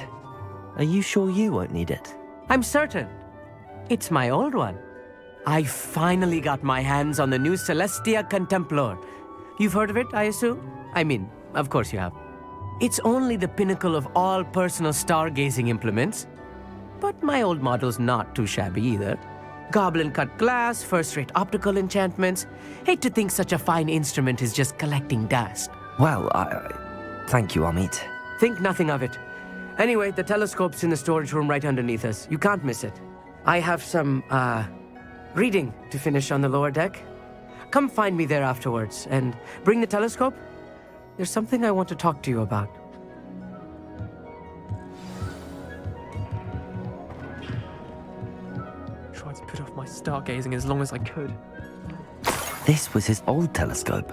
Are you sure you won't need it? I'm certain. It's my old one. I finally got my hands on the new Celestia Contemplar. You've heard of it, I assume? I mean, of course you have. It's only the pinnacle of all personal stargazing implements. But my old model's not too shabby either. Goblin-cut glass, first-rate optical enchantments. Hate to think such a fine instrument is just collecting dust. Well, thank you, Amit. Think nothing of it. Anyway, the telescope's in the storage room right underneath us. You can't miss it. I have some, reading to finish on the lower deck. Come find me there afterwards, and bring the telescope. There's something I want to talk to you about. Tried to put off my stargazing as long as I could. This was his old telescope.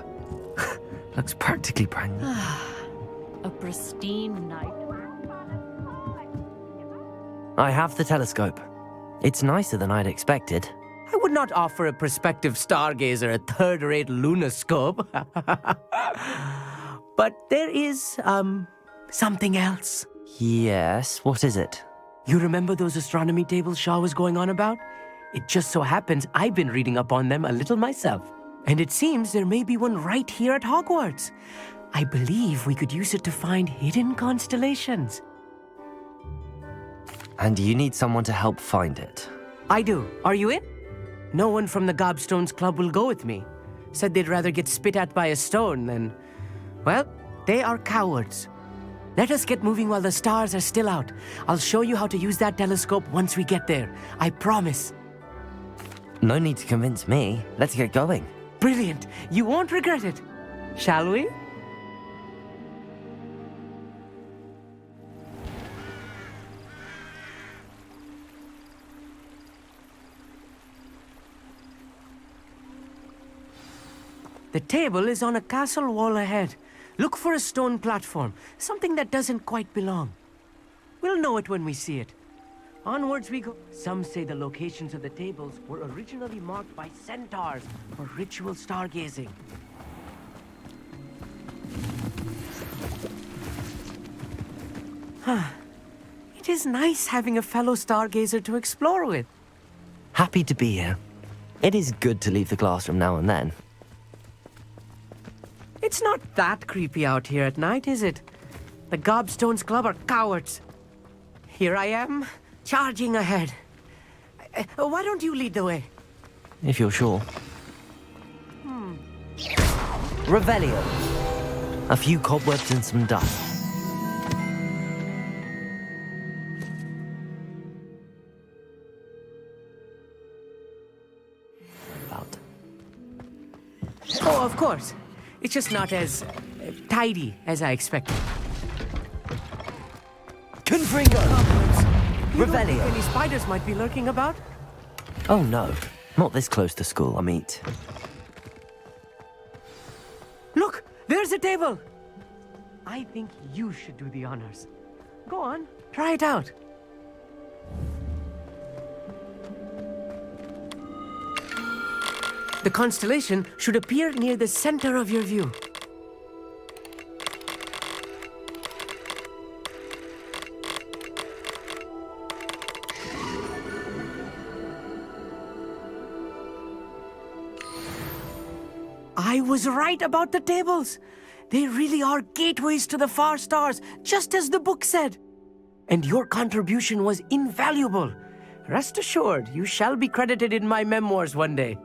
Looks practically brand new. A pristine night. I have the telescope. It's nicer than I'd expected. I would not offer a prospective stargazer a third-rate lunoscope. But there is, something else. Yes, what is it? You remember those astronomy tables Shaw was going on about? It just so happens I've been reading up on them a little myself. And it seems there may be one right here at Hogwarts. I believe we could use it to find hidden constellations. And you need someone to help find it. I do. Are you in? No one from the Gobstones Club will go with me. Said they'd rather get spit at by a stone than... Well, they are cowards. Let us get moving while the stars are still out. I'll show you how to use that telescope once we get there. I promise. No need to convince me. Let's get going. Brilliant. You won't regret it. Shall we? The table is on a castle wall ahead. Look for a stone platform, something that doesn't quite belong. We'll know it when we see it. Onwards we go. Some say the locations of the tables were originally marked by centaurs for ritual stargazing. It is nice having a fellow stargazer to explore with. Happy to be here. It is good to leave the classroom now and then. It's not that creepy out here at night, is it? The Gobstones Club are cowards. Here I am, charging ahead. Why don't you lead the way? If you're sure. Revelio. A few cobwebs and some dust. About. Oh, of course. It's just not as tidy as I expected. Confringo! You don't think any spiders might be lurking about? Oh no, not this close to school, Amit. Look, there's a table! I think you should do the honors. Go on, try it out. The constellation should appear near the center of your view. I was right about the tables. They really are gateways to the far stars, just as the book said. And your contribution was invaluable. Rest assured, you shall be credited in my memoirs one day.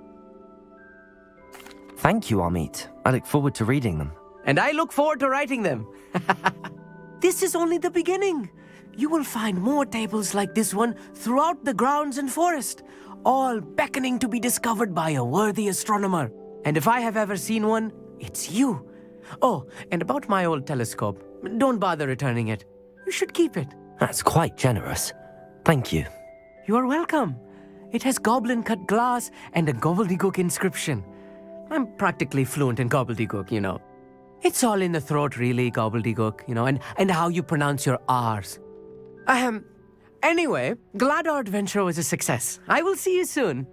Thank you, Amit. I look forward to reading them. And I look forward to writing them. This is only the beginning. You will find more tables like this one throughout the grounds and forest, all beckoning to be discovered by a worthy astronomer. And if I have ever seen one, it's you. Oh, and about my old telescope, don't bother returning it. You should keep it. That's quite generous. Thank you. You are welcome. It has goblin-cut glass and a gobbledygook inscription. I'm practically fluent in gobbledygook, you know. It's all in the throat, really, gobbledygook, you know, and how you pronounce your R's. Anyway, glad our adventure was a success. I will see you soon.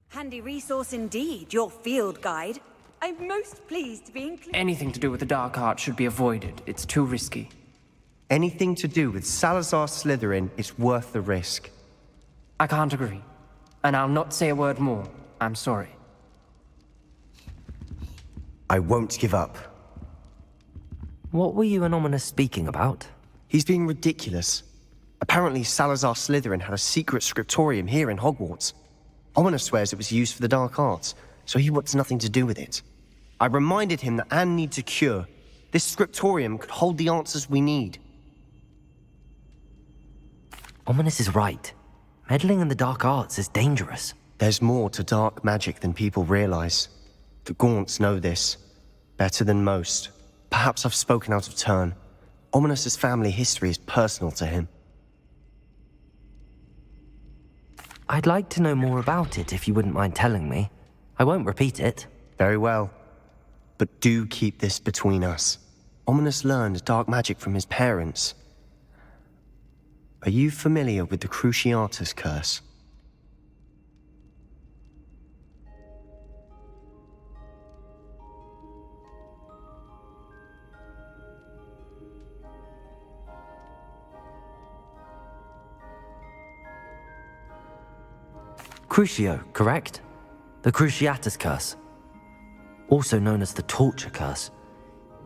Handy resource indeed, your field guide. I'm most pleased to be included. Anything to do with the dark arts should be avoided. It's too risky. Anything to do with Salazar Slytherin is worth the risk. I can't agree. And I'll not say a word more. I'm sorry. I won't give up. What were you and Ominous speaking about? He's being ridiculous. Apparently Salazar Slytherin had a secret scriptorium here in Hogwarts. Ominous swears it was used for the dark arts, so he wants nothing to do with it. I reminded him that Anne needs a cure. This scriptorium could hold the answers we need. Ominous is right. Meddling in the dark arts is dangerous. There's more to dark magic than people realize. The Gaunts know this. Better than most. Perhaps I've spoken out of turn. Ominous's family history is personal to him. I'd like to know more about it if you wouldn't mind telling me. I won't repeat it. Very well. But do keep this between us. Ominous learned dark magic from his parents. Are you familiar with the Cruciatus curse? Crucio, correct? The Cruciatus curse, also known as the torture curse,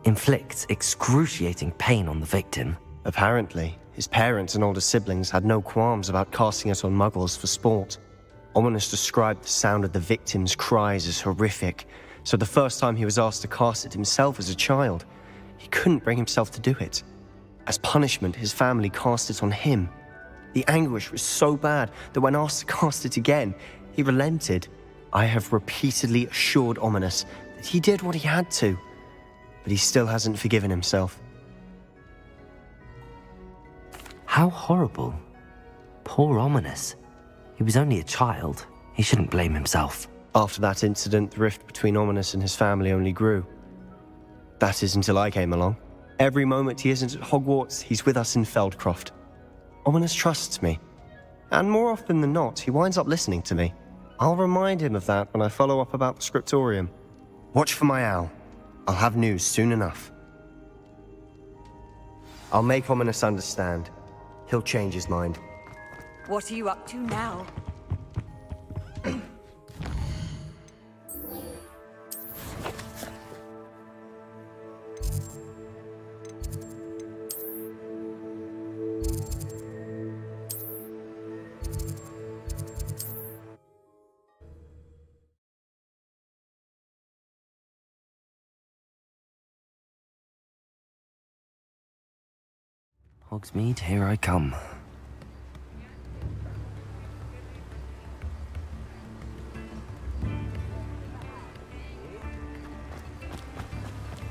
inflicts excruciating pain on the victim. Apparently, his parents and older siblings had no qualms about casting it on muggles for sport. Ominous described the sound of the victim's cries as horrific, so the first time he was asked to cast it himself as a child, he couldn't bring himself to do it. As punishment, his family cast it on him. The anguish was so bad that when asked to cast it again, he relented. I have repeatedly assured Ominous that he did what he had to, but he still hasn't forgiven himself. How horrible. Poor Ominous. He was only a child. He shouldn't blame himself. After that incident, the rift between Ominous and his family only grew. That is until I came along. Every moment he isn't at Hogwarts, he's with us in Feldcroft. Ominous trusts me. And more often than not, he winds up listening to me. I'll remind him of that when I follow up about the scriptorium. Watch for my owl. I'll have news soon enough. I'll make Ominous understand. He'll change his mind. What are you up to now? Hogsmeade, here I come.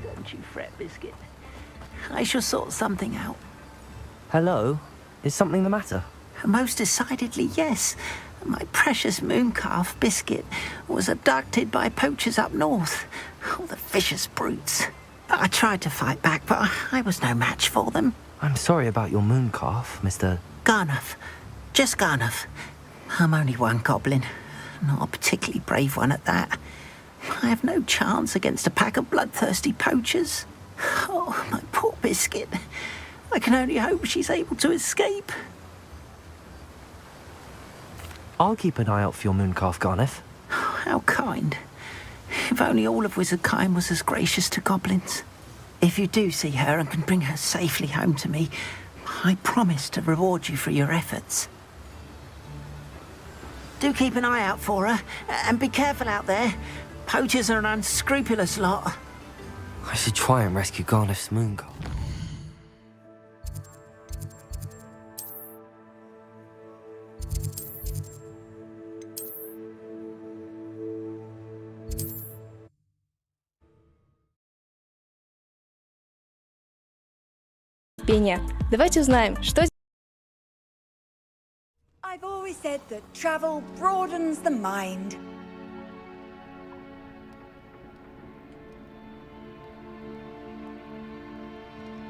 Don't you fret, Biscuit. I shall sort something out. Hello? Is something the matter? Most decidedly, yes. My precious mooncalf, Biscuit, was abducted by poachers up north. All the vicious brutes. I tried to fight back, but I was no match for them. I'm sorry about your mooncalf, Mr. Garnuff. Just Garnuff. I'm only one goblin. Not a particularly brave one at that. I have no chance against a pack of bloodthirsty poachers. Oh, my poor Biscuit. I can only hope she's able to escape. I'll keep an eye out for your mooncalf, Garnuff. How kind. If only all of Wizardkind was as gracious to goblins. If you do see her and can bring her safely home to me, I promise to reward you for your efforts. Do keep an eye out for her, and be careful out there. Poachers are an unscrupulous lot. I should try and rescue Garnuff's mooncalf. Пение. Давайте узнаем, что... I've always said that travel broadens the mind.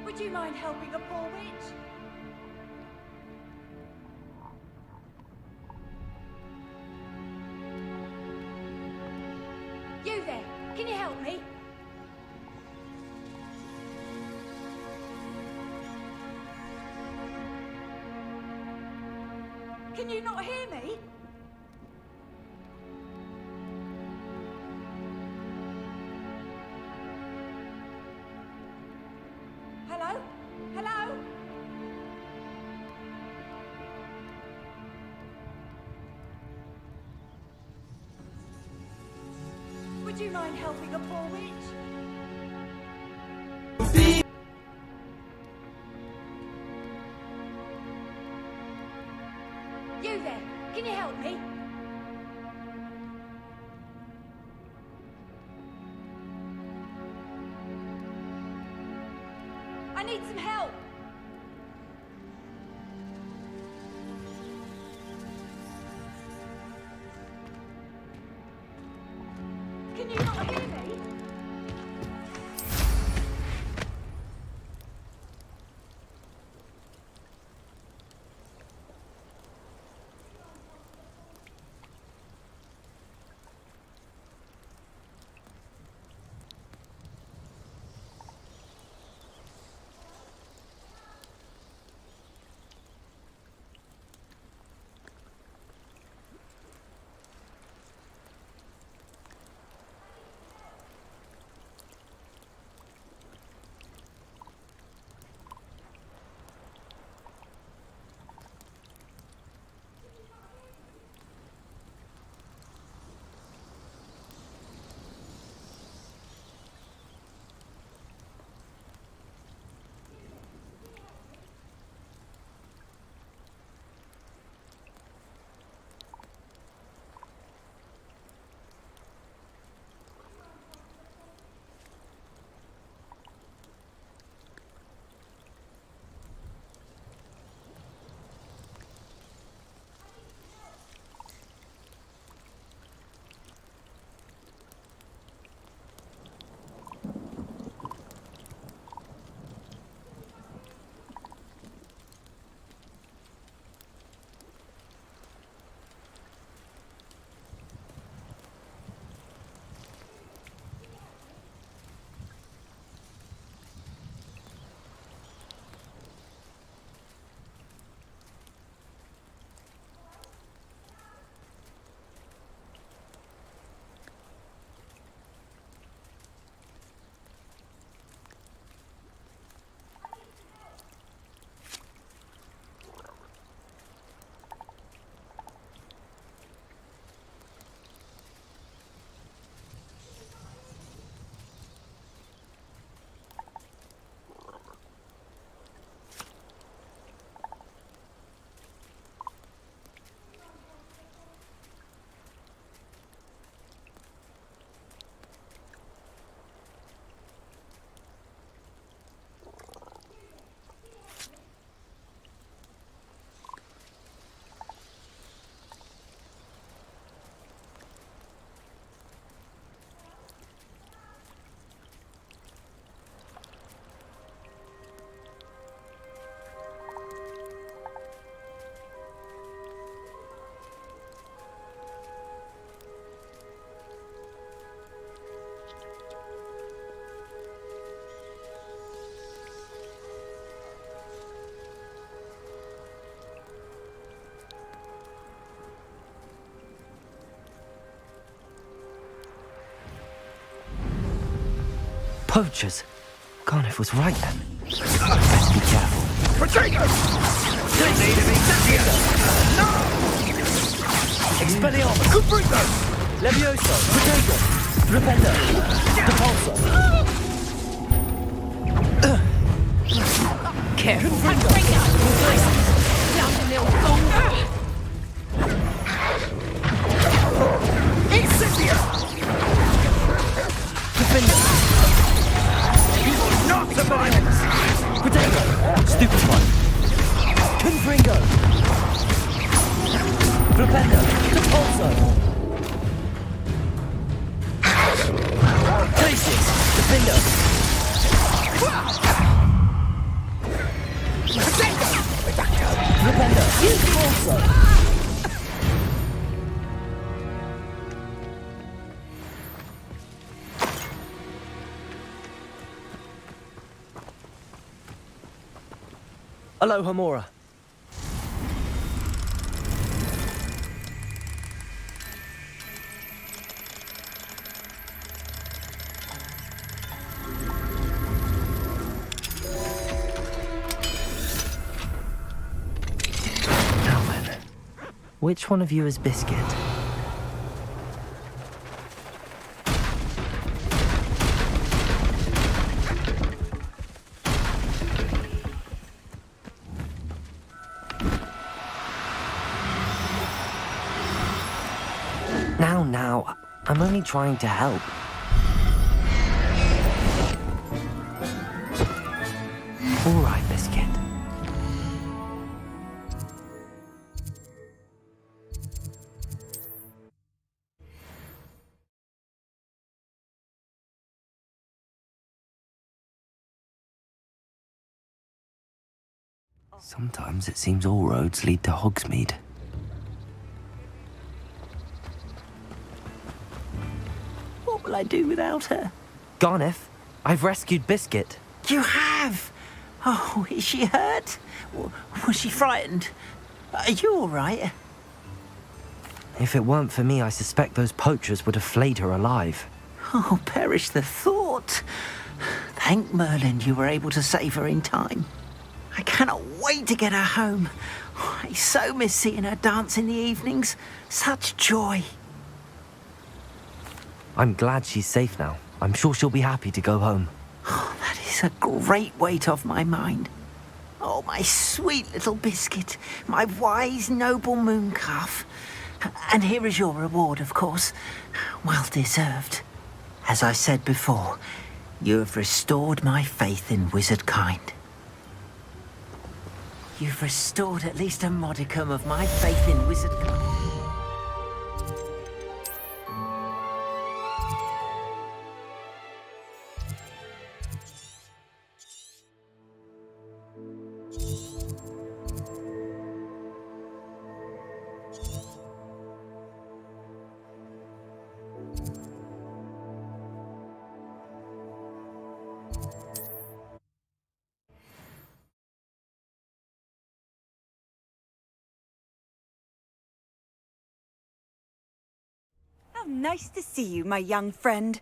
Would you mind helping a poor witch? You there, can you help me? Can you not hear me? Hello? Hello? Would you mind helping a poor witch? You there, can you help me? I need some help. Can you not hear me? Poachers. Garniff was right then. Best be careful. Potato! Expelliarmus! Cubrito! Levioso! Potato! Repender! Depulso! Care! Incendia! Defender! You will not survive it! Potato! Stupefy! Confringo! Repender! Depulso! Places! Defender! Repender! Depulso! Aloha Mora. Now then, which one of you is Biscuit? Now, I'm only trying to help. All right, Biscuit. Sometimes it seems all roads lead to Hogsmeade. What will I do without her? Garniff, I've rescued Biscuit. You have? Oh, is she hurt? Was she frightened? Are you all right? If it weren't for me, I suspect those poachers would have flayed her alive. Oh, perish the thought. Thank Merlin you were able to save her in time. I cannot wait to get her home. Oh, I so miss seeing her dance in the evenings. Such joy. I'm glad she's safe now. I'm sure she'll be happy to go home. Oh, that is a great weight off my mind. Oh, my sweet little Biscuit, my wise, noble moon calf. And here is your reward, of course. Well deserved. As I said before, you have restored my faith in wizard kind. You've restored at least a modicum of my faith in wizard kind. How nice to see you, my young friend.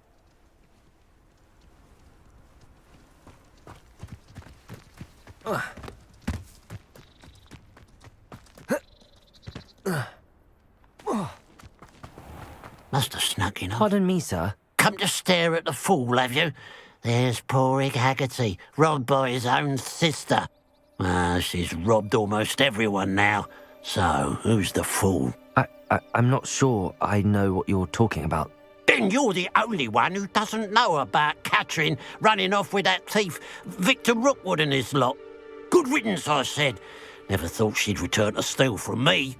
Must have snuck in. Pardon me, sir. Come to stare at the fool, have you? There's poor Ig Haggerty, robbed by his own sister. She's robbed almost everyone now. So, who's the fool? I'm not sure I know what you're talking about. Then you're the only one who doesn't know about Catherine running off with that thief, Victor Rookwood and his lot. Good riddance, I said. Never thought she'd return to steal from me.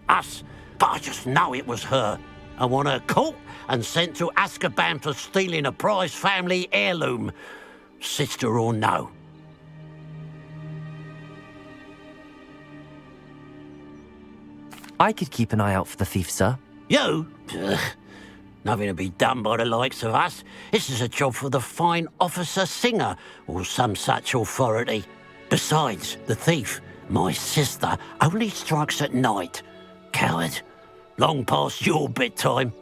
Us. But I just know it was her. I want her caught and sent to Azkaban for stealing a prize family heirloom. Sister or no. I could keep an eye out for the thief, sir. You? Ugh. Nothing to be done by the likes of us. This is a job for the fine officer Singer, or some such authority. Besides, the thief, my sister, only strikes at night. Coward. Long past your bedtime.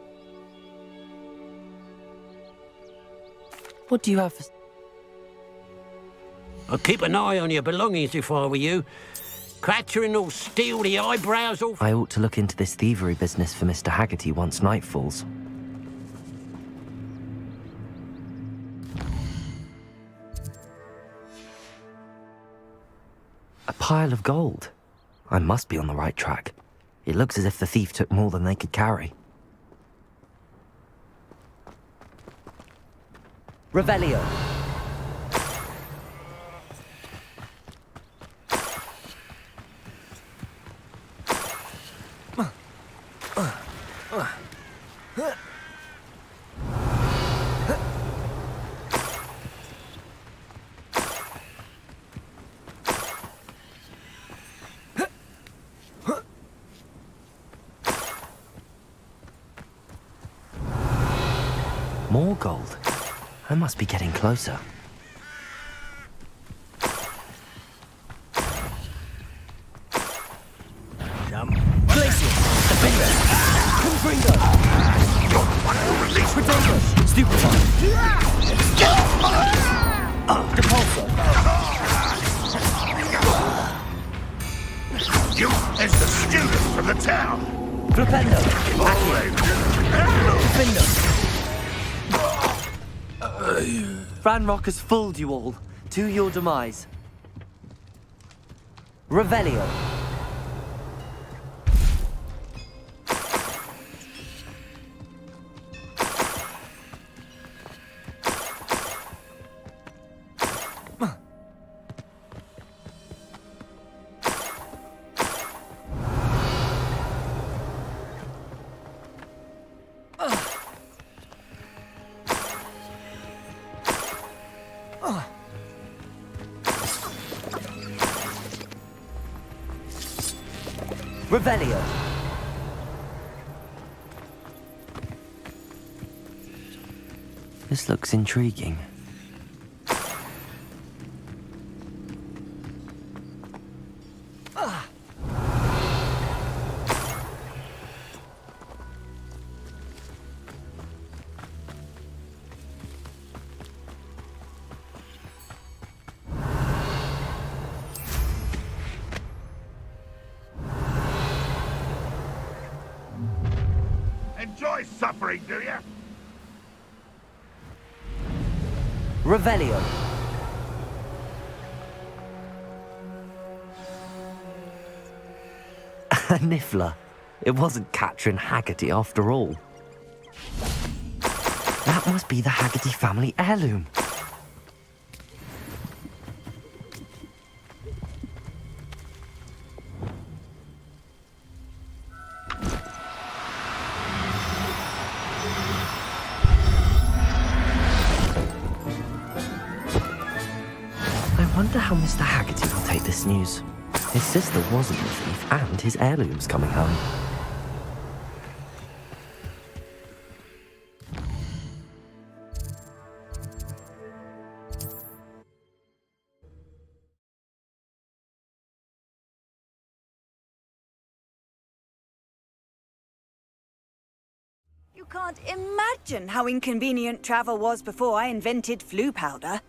What do you have for... I'd keep an eye on your belongings if I were you. Crattering all steel, the eyebrows all... I ought to look into this thievery business for Mr. Haggerty once night falls. A pile of gold. I must be on the right track. It looks as if the thief took more than they could carry. Revelio. More gold. I must be getting closer. Glacier! Defender! Confringo! Potato! Stupefy! Depulsor! You is the student from the town. Flipendo! Defender! Ranrock has fooled you all. To your demise. Revelio. Revelio. This looks intriguing. Enjoy suffering, do you? Revelio. A niffler. It wasn't Catherine Haggerty after all. That must be the Haggerty family heirloom. I wonder how Mr. Haggerty will take this news. His sister wasn't the thief, and his heirloom's coming home. You can't imagine how inconvenient travel was before I invented flu powder.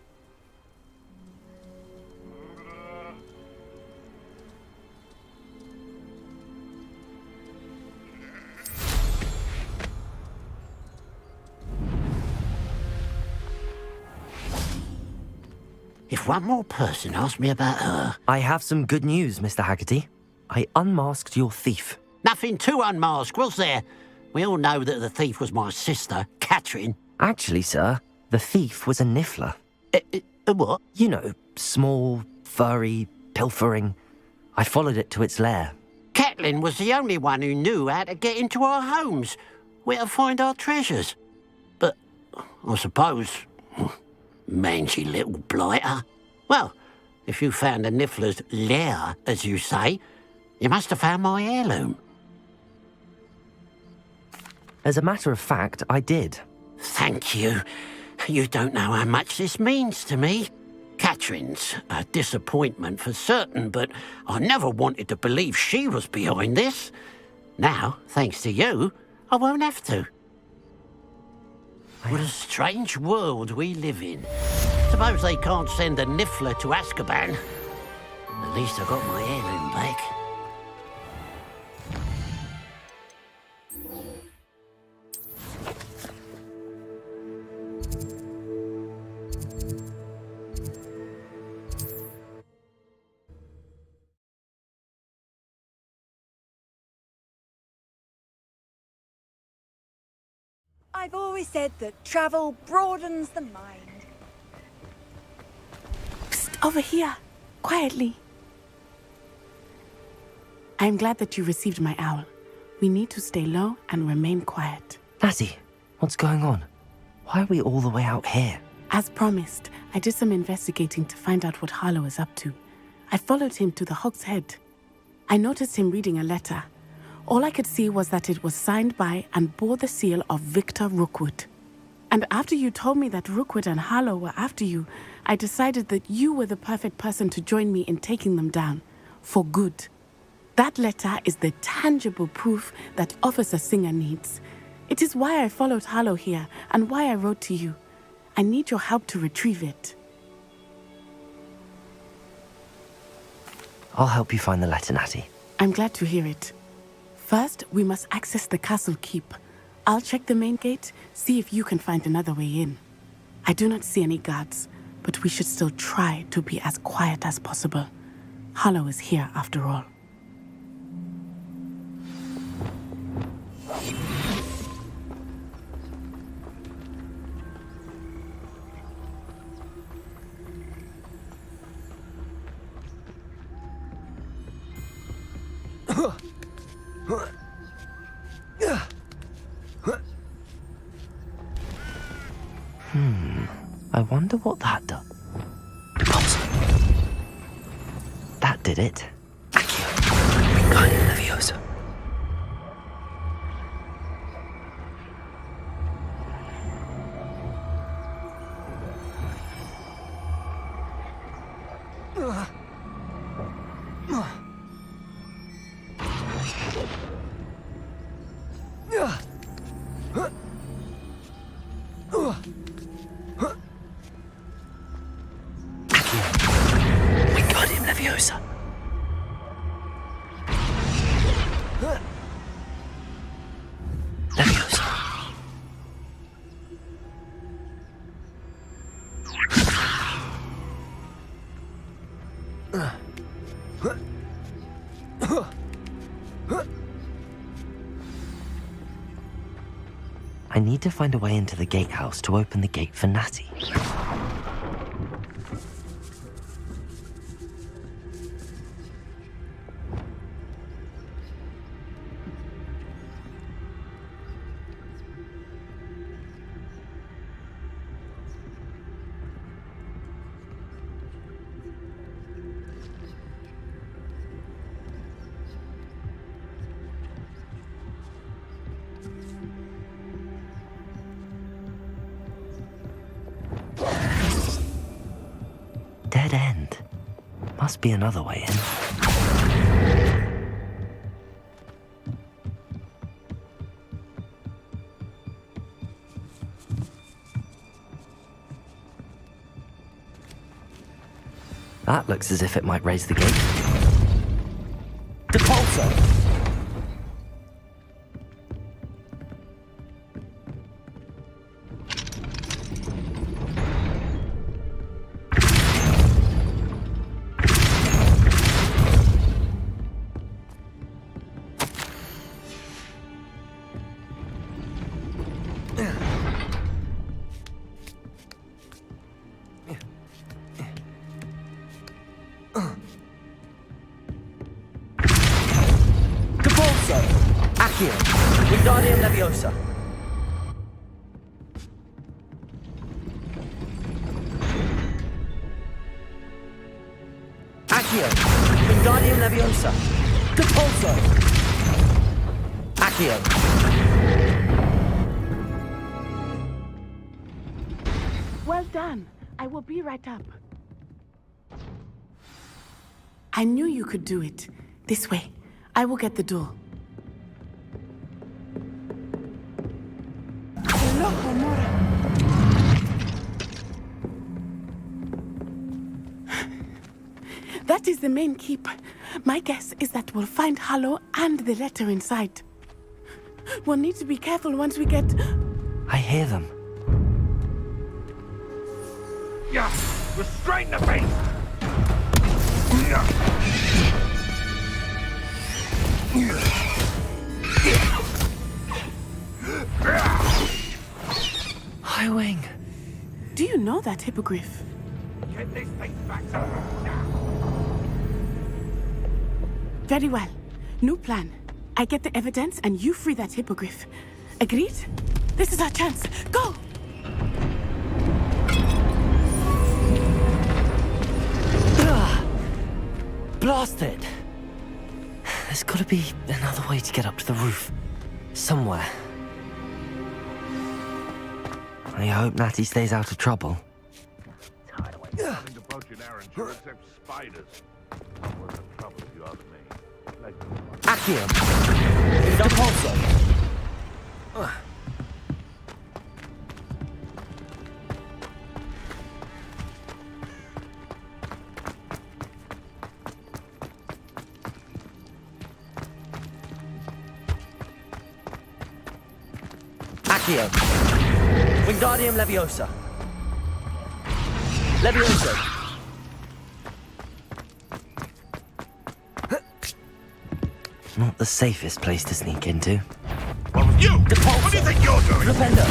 If one more person asked me about her... I have some good news, Mr. Haggerty. I unmasked your thief. Nothing to unmask, was there? We all know that the thief was my sister, Catherine. Actually, sir, the thief was a niffler. A what? You know, small, furry, pilfering. I followed it to its lair. Catelyn was the only one who knew how to get into our homes, where to find our treasures. But I suppose... mangy little blighter. Well, if you found the niffler's lair, as you say, you must have found my heirloom. As a matter of fact, I did. Thank you. You don't know how much this means to me. Catherine's a disappointment for certain, but I never wanted to believe she was behind this. Now, thanks to you, I won't have to. What a strange world we live in. Suppose they can't send a Niffler to Azkaban. At least I got my heirloom back. I've always said that travel broadens the mind. Psst, over here. Quietly. I'm glad that you received my owl. We need to stay low and remain quiet. Natty, what's going on? Why are we all the way out here? As promised, I did some investigating to find out what Harlow is up to. I followed him to the Hog's Head. I noticed him reading a letter. All I could see was that it was signed by and bore the seal of Victor Rookwood. And after you told me that Rookwood and Harlow were after you, I decided that you were the perfect person to join me in taking them down. For good. That letter is the tangible proof that Officer Singer needs. It is why I followed Harlow here and why I wrote to you. I need your help to retrieve it. I'll help you find the letter, Natty. I'm glad to hear it. First, we must access the castle keep. I'll check the main gate, see if you can find another way in. I do not see any guards, but we should still try to be as quiet as possible. Harlow is here after all. I wonder what that does. That did it. Wingardium Leviosa. Wingardium Leviosa. Leviosa. I need to find a way into the gatehouse to open the gate for Natty. Dead end. Must be another way in. That looks as if it might raise the gate. Depulso! Accio, Wingardium Leviosa. Accio, Wingardium Leviosa. Depulso. Accio. Well done. I will be right up. I knew you could do it. This way. I will get the door. Loco, Mora. That is the main keep. My guess is that we'll find Harlow and the letter inside. We'll need to be careful once we get... I hear them. Yeah, restrain the beast! High Wing. Do you know that hippogriff? Get this thing back to me now. Very well. New plan. I get the evidence and you free that hippogriff. Agreed? This is our chance. Go! Blast it! There's gotta be another way to get up to the roof. Somewhere. I hope Natty stays out of trouble. Nothing to poach in Arrowshire except spiders. Worth the trouble if you ask me. Accio! Depulso! Accio! Wingardium Leviosa! Leviosa! Not the safest place to sneak into. What was you? Depulso. What do you think you're doing? Defender!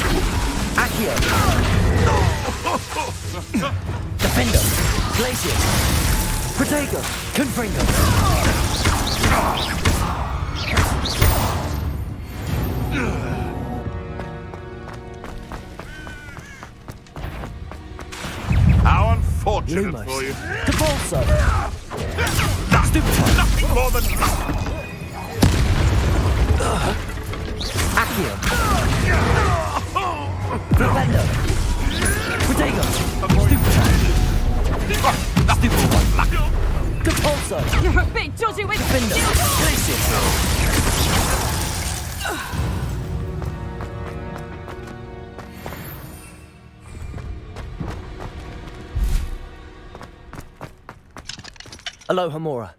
Accio! Defender! Glacier! Protego! Confringo! How unfortunate Lumos. for you. Depulso! Nothing more than Accio! Defender! Protego! Stupid one! Depulso! You're a bit dodgy with Defender! Glacier! Aloha Mora.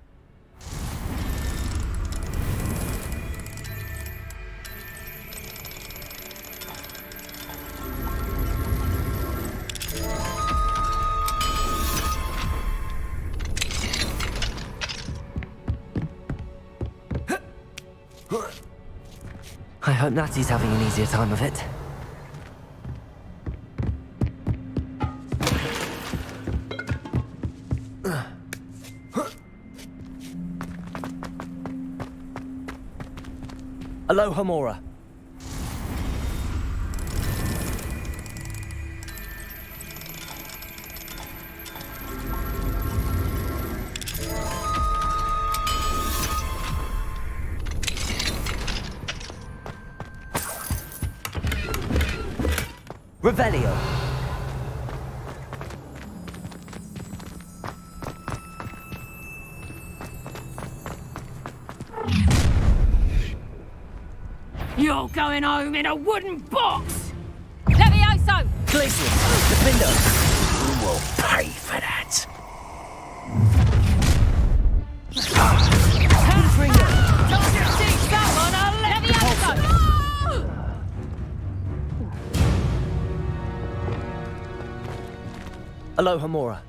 I hope Natty's having an easier time of it. Aloha Mora. Revelio. You're going home in a wooden box! Levioso! Glacier. Defender. You will pay for that. Confringo. Don't teach that one a Levioso! Aloha Mora.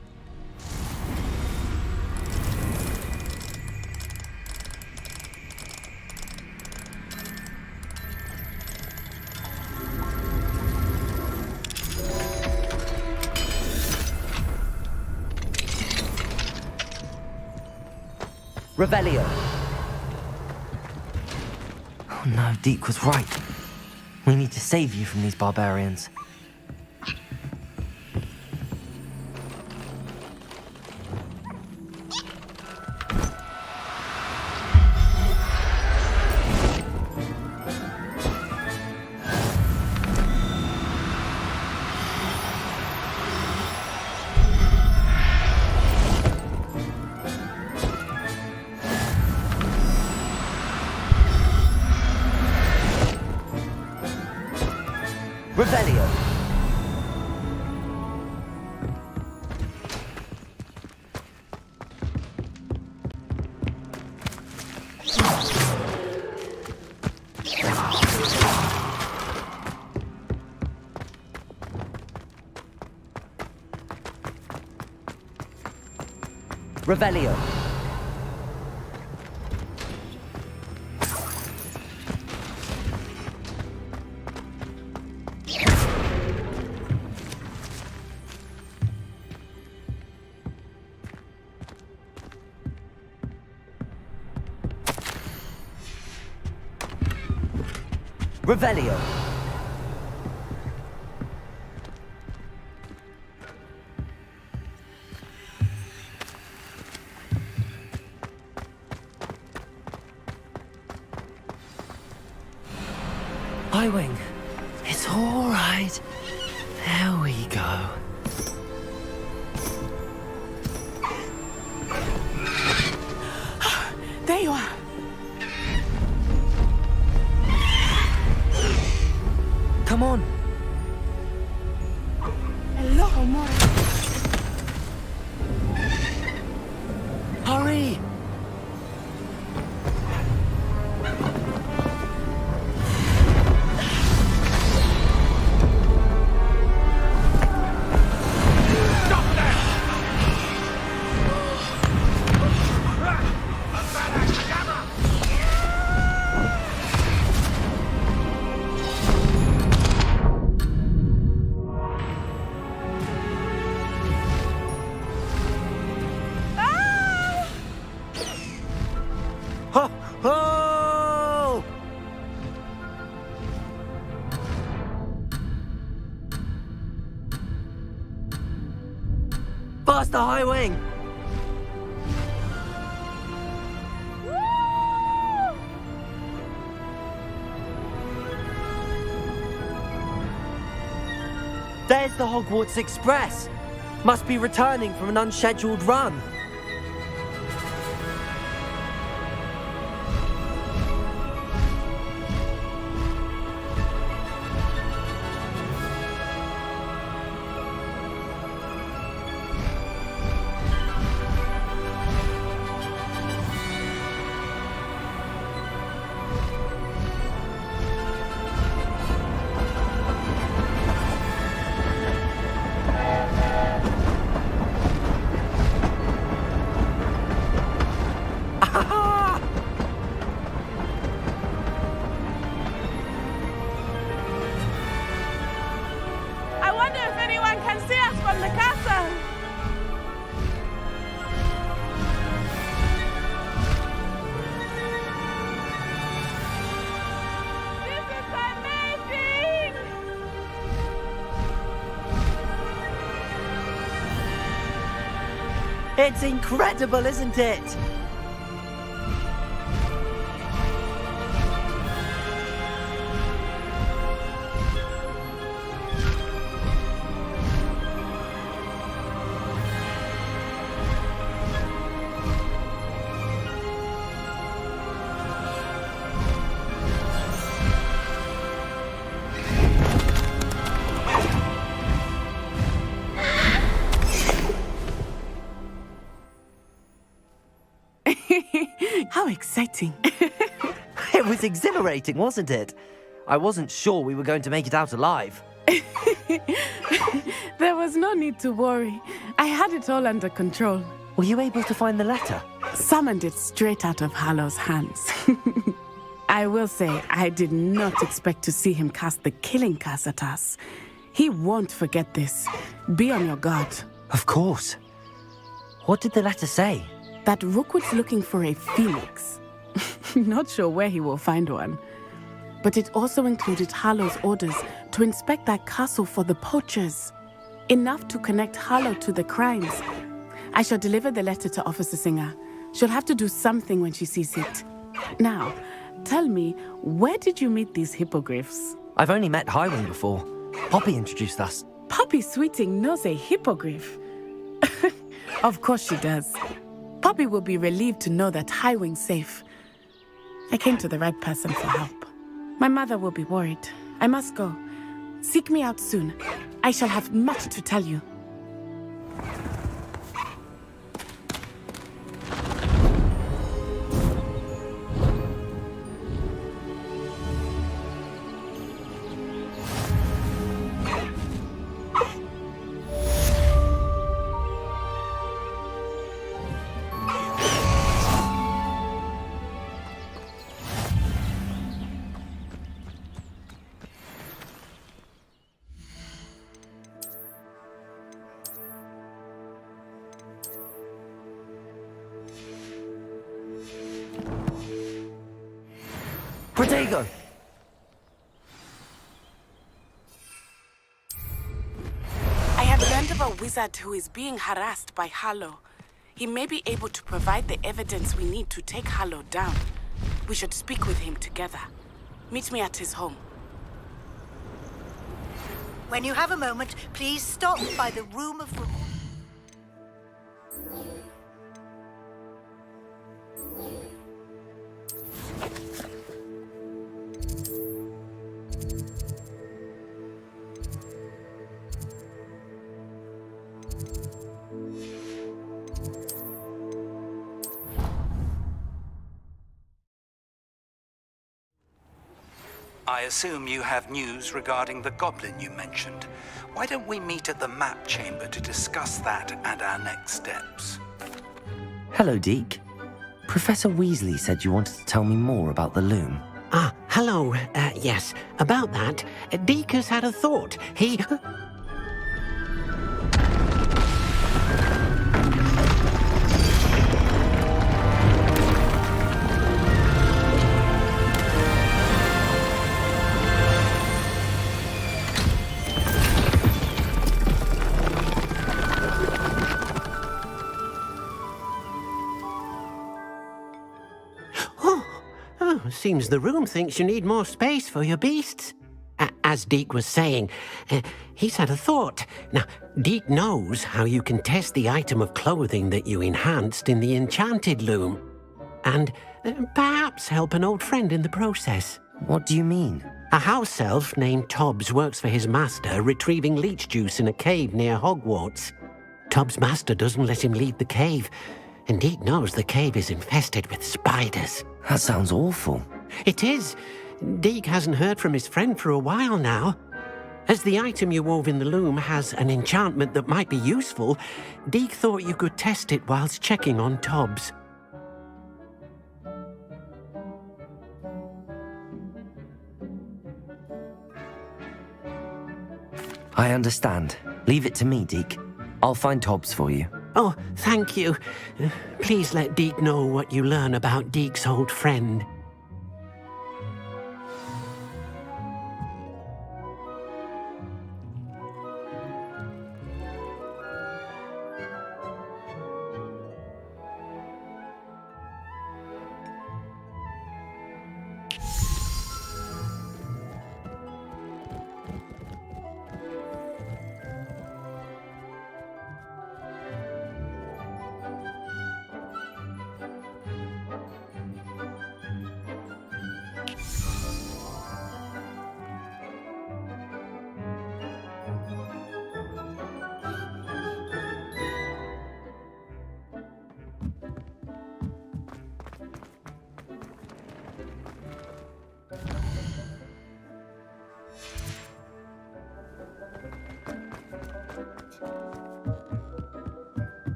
Revelio. Oh no, Deke was right. We need to save you from these barbarians. Revelio. Revelio. Revelio. Highwing. It's all right. There we go. There you are. Come on. Hello, Amore. Hurry. Ho! Ho! Faster, Highwing! There's the Hogwarts Express! Must be returning from an unscheduled run. I wonder if anyone can see us from the castle. This is amazing! It's incredible, isn't it? How exciting. It was exhilarating, wasn't it? I wasn't sure we were going to make it out alive. There was no need to worry. I had it all under control. Were you able to find the letter? Summoned it straight out of Harlow's hands. I will say, I did not expect to see him cast the killing curse at us. He won't forget this. Be on your guard. Of course. What did the letter say? That Rookwood's looking for a phoenix. Not sure where he will find one. But it also included Harlow's orders to inspect that castle for the poachers. Enough to connect Harlow to the crimes. I shall deliver the letter to Officer Singer. She'll have to do something when she sees it. Now, tell me, where did you meet these hippogriffs? I've only met Highwing before. Poppy introduced us. Poppy Sweeting knows a hippogriff. Of course she does. Poppy will be relieved to know that Highwing's safe. I came to the right person for help. My mother will be worried. I must go. Seek me out soon. I shall have much to tell you. Protego! I have learned of a wizard who is being harassed by Harlow. He may be able to provide the evidence we need to take Harlow down. We should speak with him together. Meet me at his home. When you have a moment, please stop by the Room of... I assume you have news regarding the goblin you mentioned. Why don't we meet at the map chamber to discuss that and our next steps? Hello, Deke. Professor Weasley said you wanted to tell me more about the loom. Ah, hello. Yes, about that, Deke has had a thought. He... Seems the room thinks you need more space for your beasts. As Deke was saying, he's had a thought. Now, Deke knows how you can test the item of clothing that you enhanced in the enchanted loom. And perhaps help an old friend in the process. What do you mean? A house elf named Tobbs works for his master, retrieving leech juice in a cave near Hogwarts. Tobbs' master doesn't let him leave the cave, and Deke knows the cave is infested with spiders. That sounds awful. It is. Deke hasn't heard from his friend for a while now. As the item you wove in the loom has an enchantment that might be useful, Deke thought you could test it whilst checking on Tobbs. I understand. Leave it to me, Deke. I'll find Tobbs for you. Oh, thank you. Please let Deke know what you learn about Deke's old friend.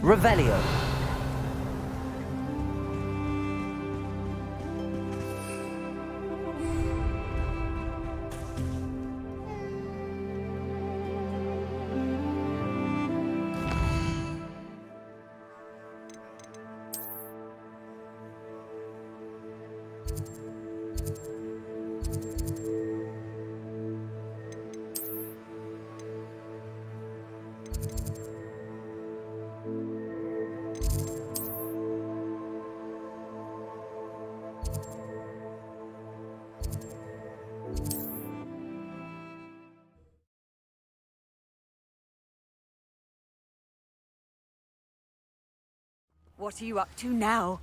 Revelio. What are you up to now?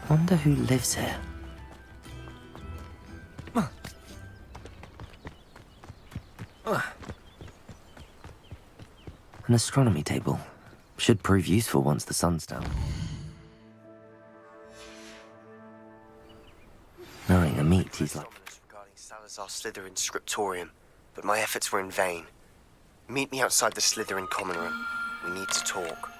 Wonder who lives here. An astronomy table. Should prove useful once the sun's down. Knowing a meat, he's like... regarding Salazar's Slytherin scriptorium, but my efforts were in vain. Meet me outside the Slytherin common room. We need to talk.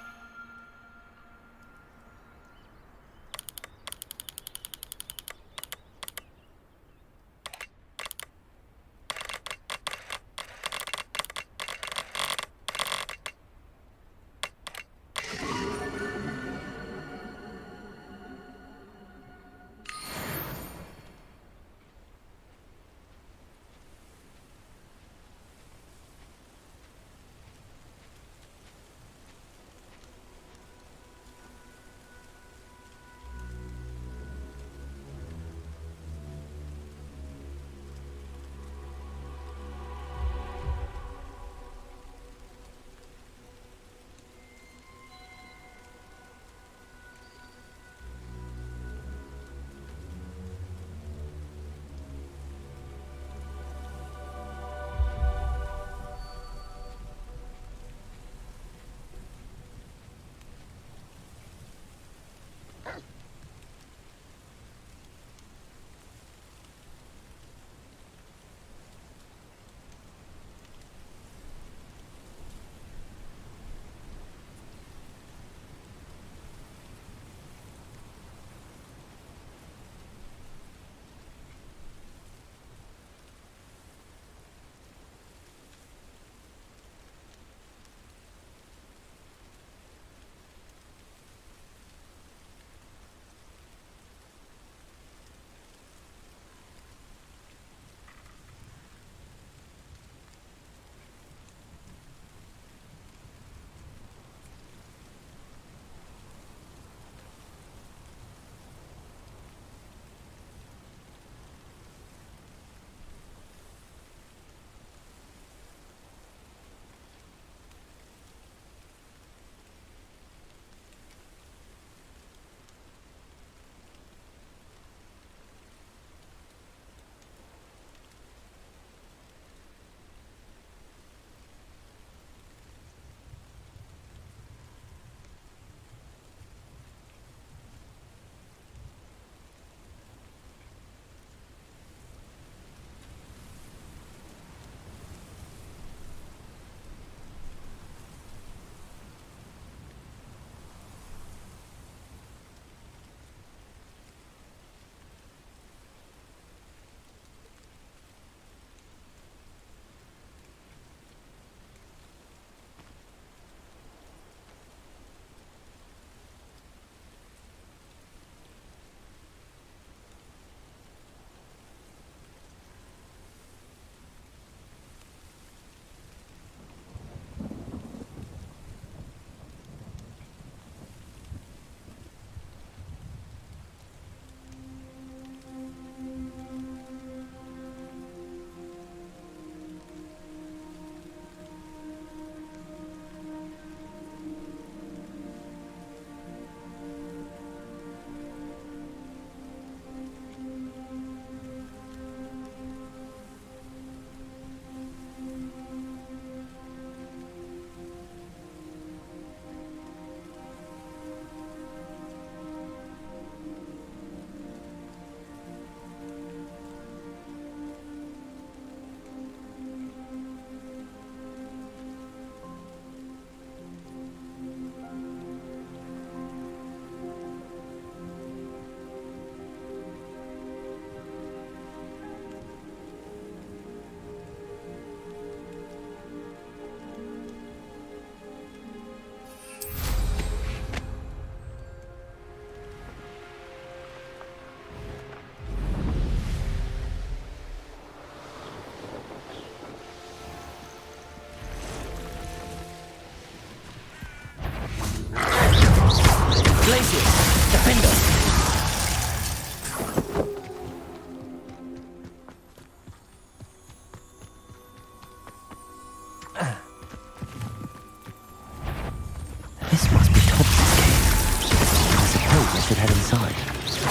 should head inside.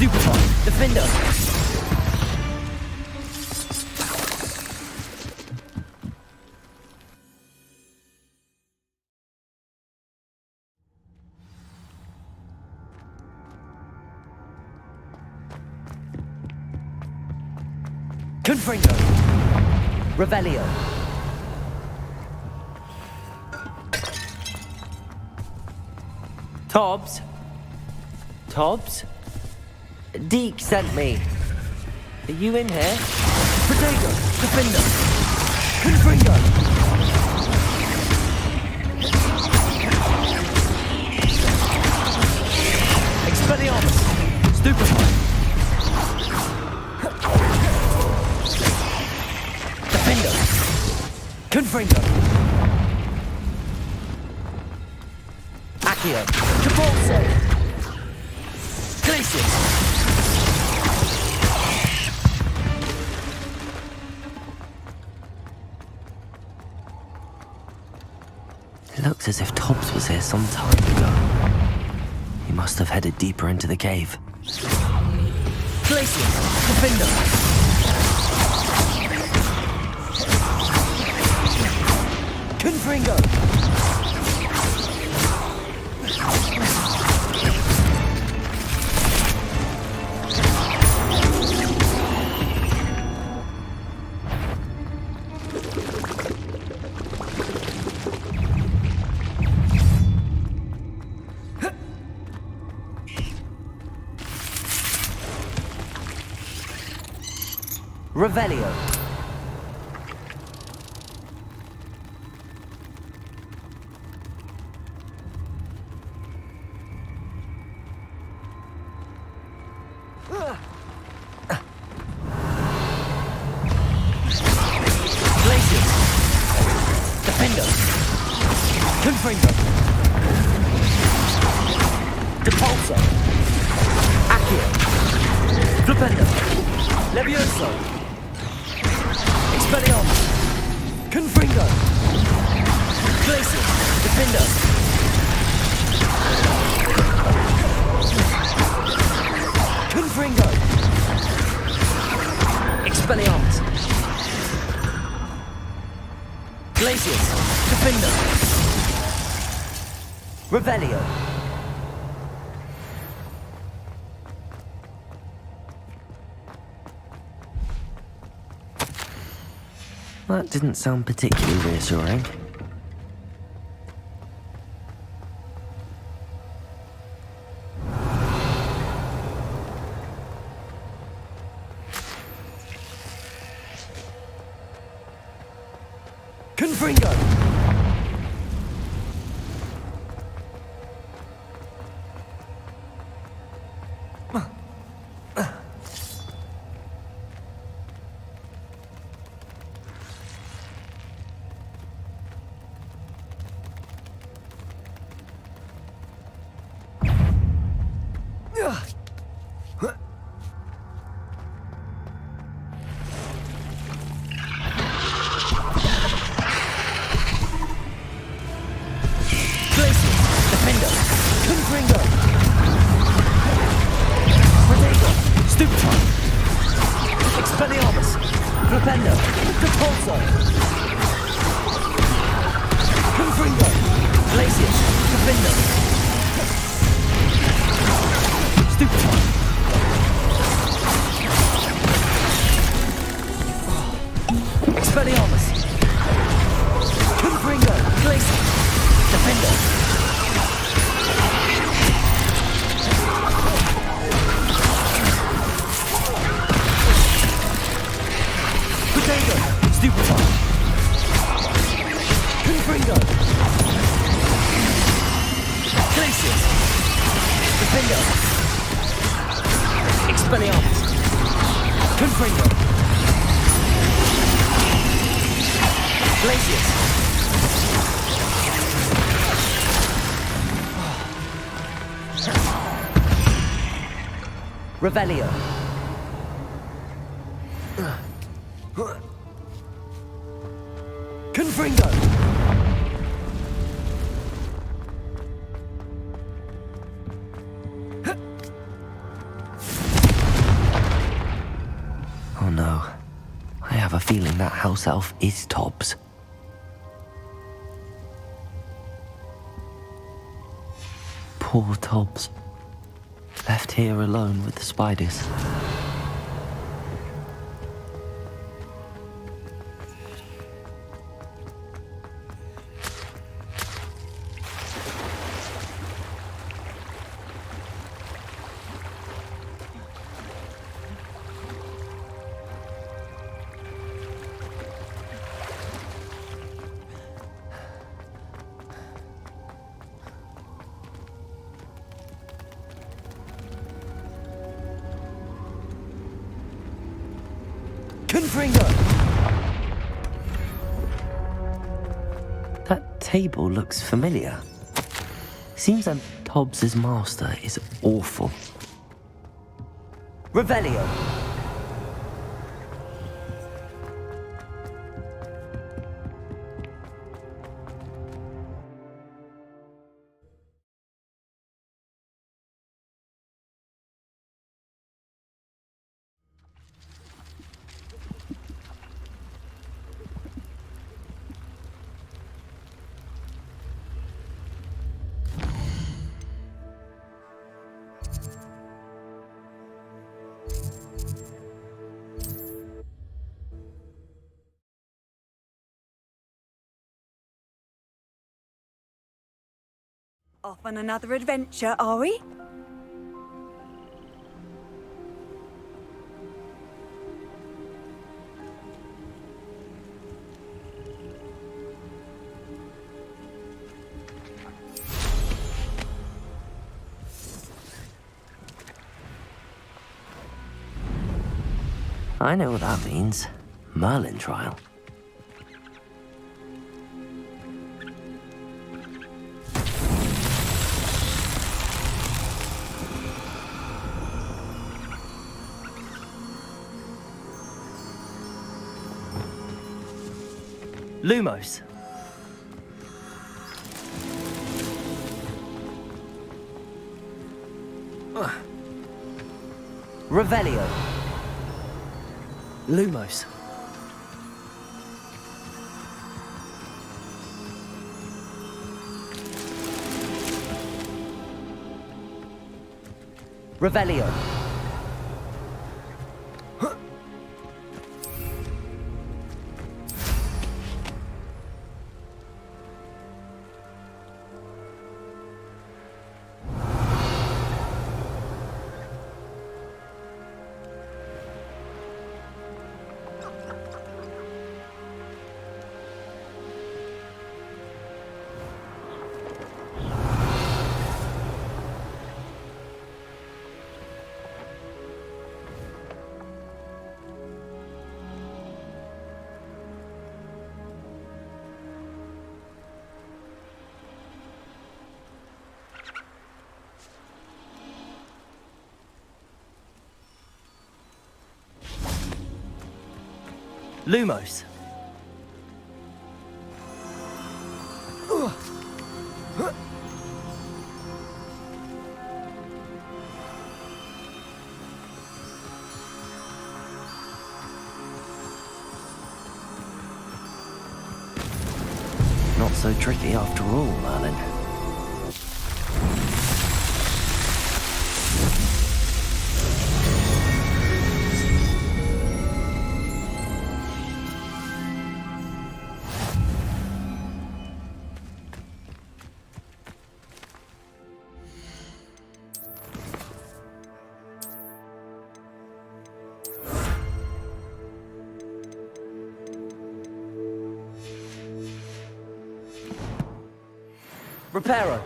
Stupefy! Defender! Confringo! Revelio! Tobbs? Tobbs? Deke sent me. Are you in here? Protego! Defender! Confringo! Expelliarmus! Stupefy! Defender! Confringo! Accio! Capolso! Glacius! It looks as if Tobbs was here some time ago. He must have headed deeper into the cave. Glacius! Defender! Confringo! Revelio. Glacius. Defender. Confringo. Depulso. Accio. Flipendo. Levioso. Expelliarmus! Confringo! Glacius! Defender! Confringo! Expelliarmus! Glacius! Defender! Revelio! That didn't sound particularly reassuring. Confringo! Expelliarmus! Flipendo! Depulso! Confringo! Glacius! Defender! Stupefy! Expelliarmus! Confringo! Glacius! Defender! Stupefy! Confringo! Glacius! Defender! Expelliarmus! Confringo! Glacius! Revelio! Confringo! feeling that house elf is Tobbs. Poor Tobbs. Left here alone with the spiders. That table looks familiar. Seems that Tobbs's master is awful. Revelio. Off on another adventure, are we? I know what that means. Merlin trial. Lumos. Revelio. Lumos. Revelio. Lumos. Not so tricky after all, Merlin. Reparo.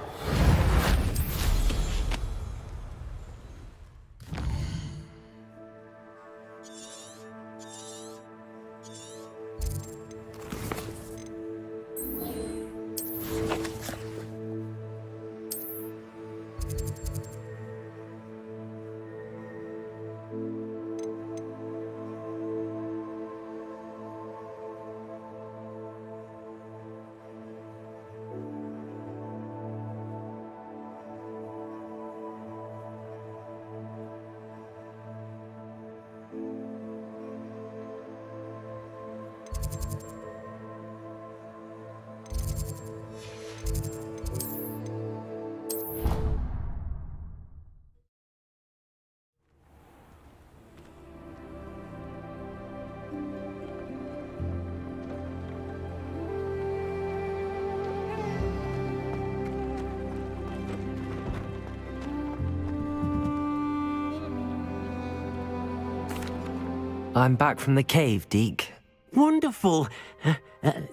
I'm back from the cave, Deke. Wonderful.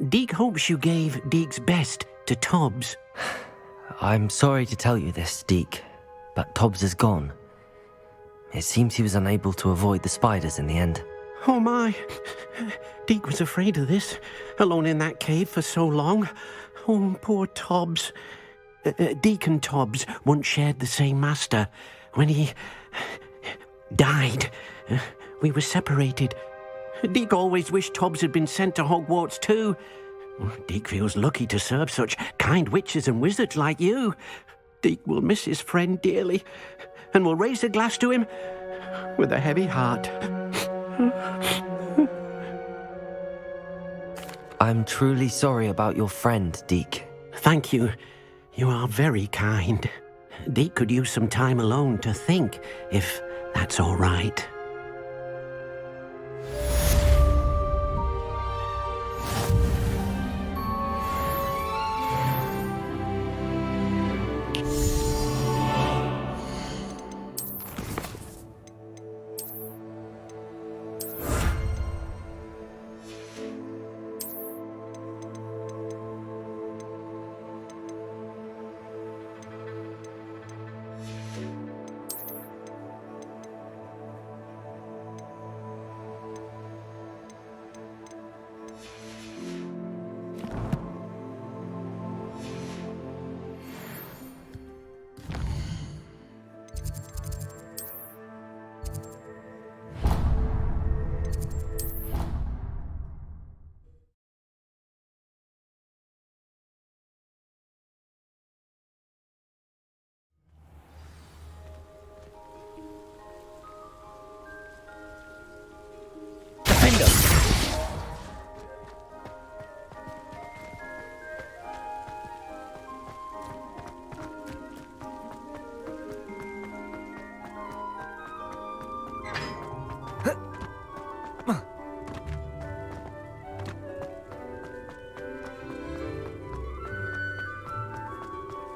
Deke hopes you gave Deke's best to Tobbs. I'm sorry to tell you this, Deke, but Tobbs is gone. It seems he was unable to avoid the spiders in the end. Oh my. Deke was afraid of this, alone in that cave for so long. Oh, poor Tobbs. Deke and Tobbs once shared the same master. When he died, we were separated. Deke always wished Tobbs had been sent to Hogwarts too. Deke feels lucky to serve such kind witches and wizards like you. Deke will miss his friend dearly, and will raise a glass to him with a heavy heart. I'm truly sorry about your friend, Deke. Thank you. You are very kind. Deke could use some time alone to think, if that's all right.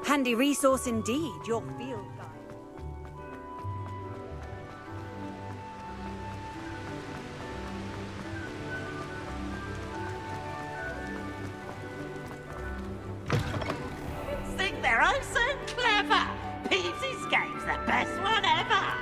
Handy resource indeed, your field guide. Think they're oh so clever. Peavy's game's the best one ever.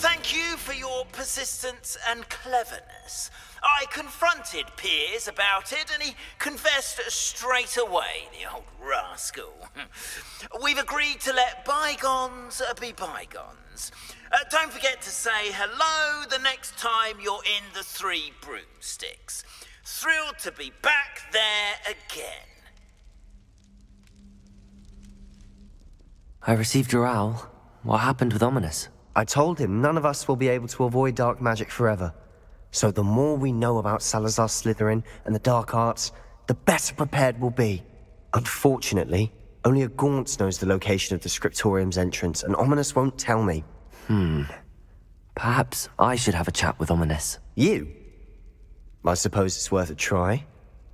Thank you for your persistence and cleverness. I confronted Piers about it, and he confessed straight away, the old rascal. We've agreed to let bygones be bygones. Don't forget to say hello the next time you're in the Three Broomsticks. Thrilled to be back there again. I received your owl. What happened with Ominous? I told him none of us will be able to avoid dark magic forever. So the more we know about Salazar Slytherin and the dark arts, the better prepared we'll be. Unfortunately, only a Gaunt knows the location of the Scriptorium's entrance, and Ominous won't tell me. Perhaps I should have a chat with Ominous. You? I suppose it's worth a try.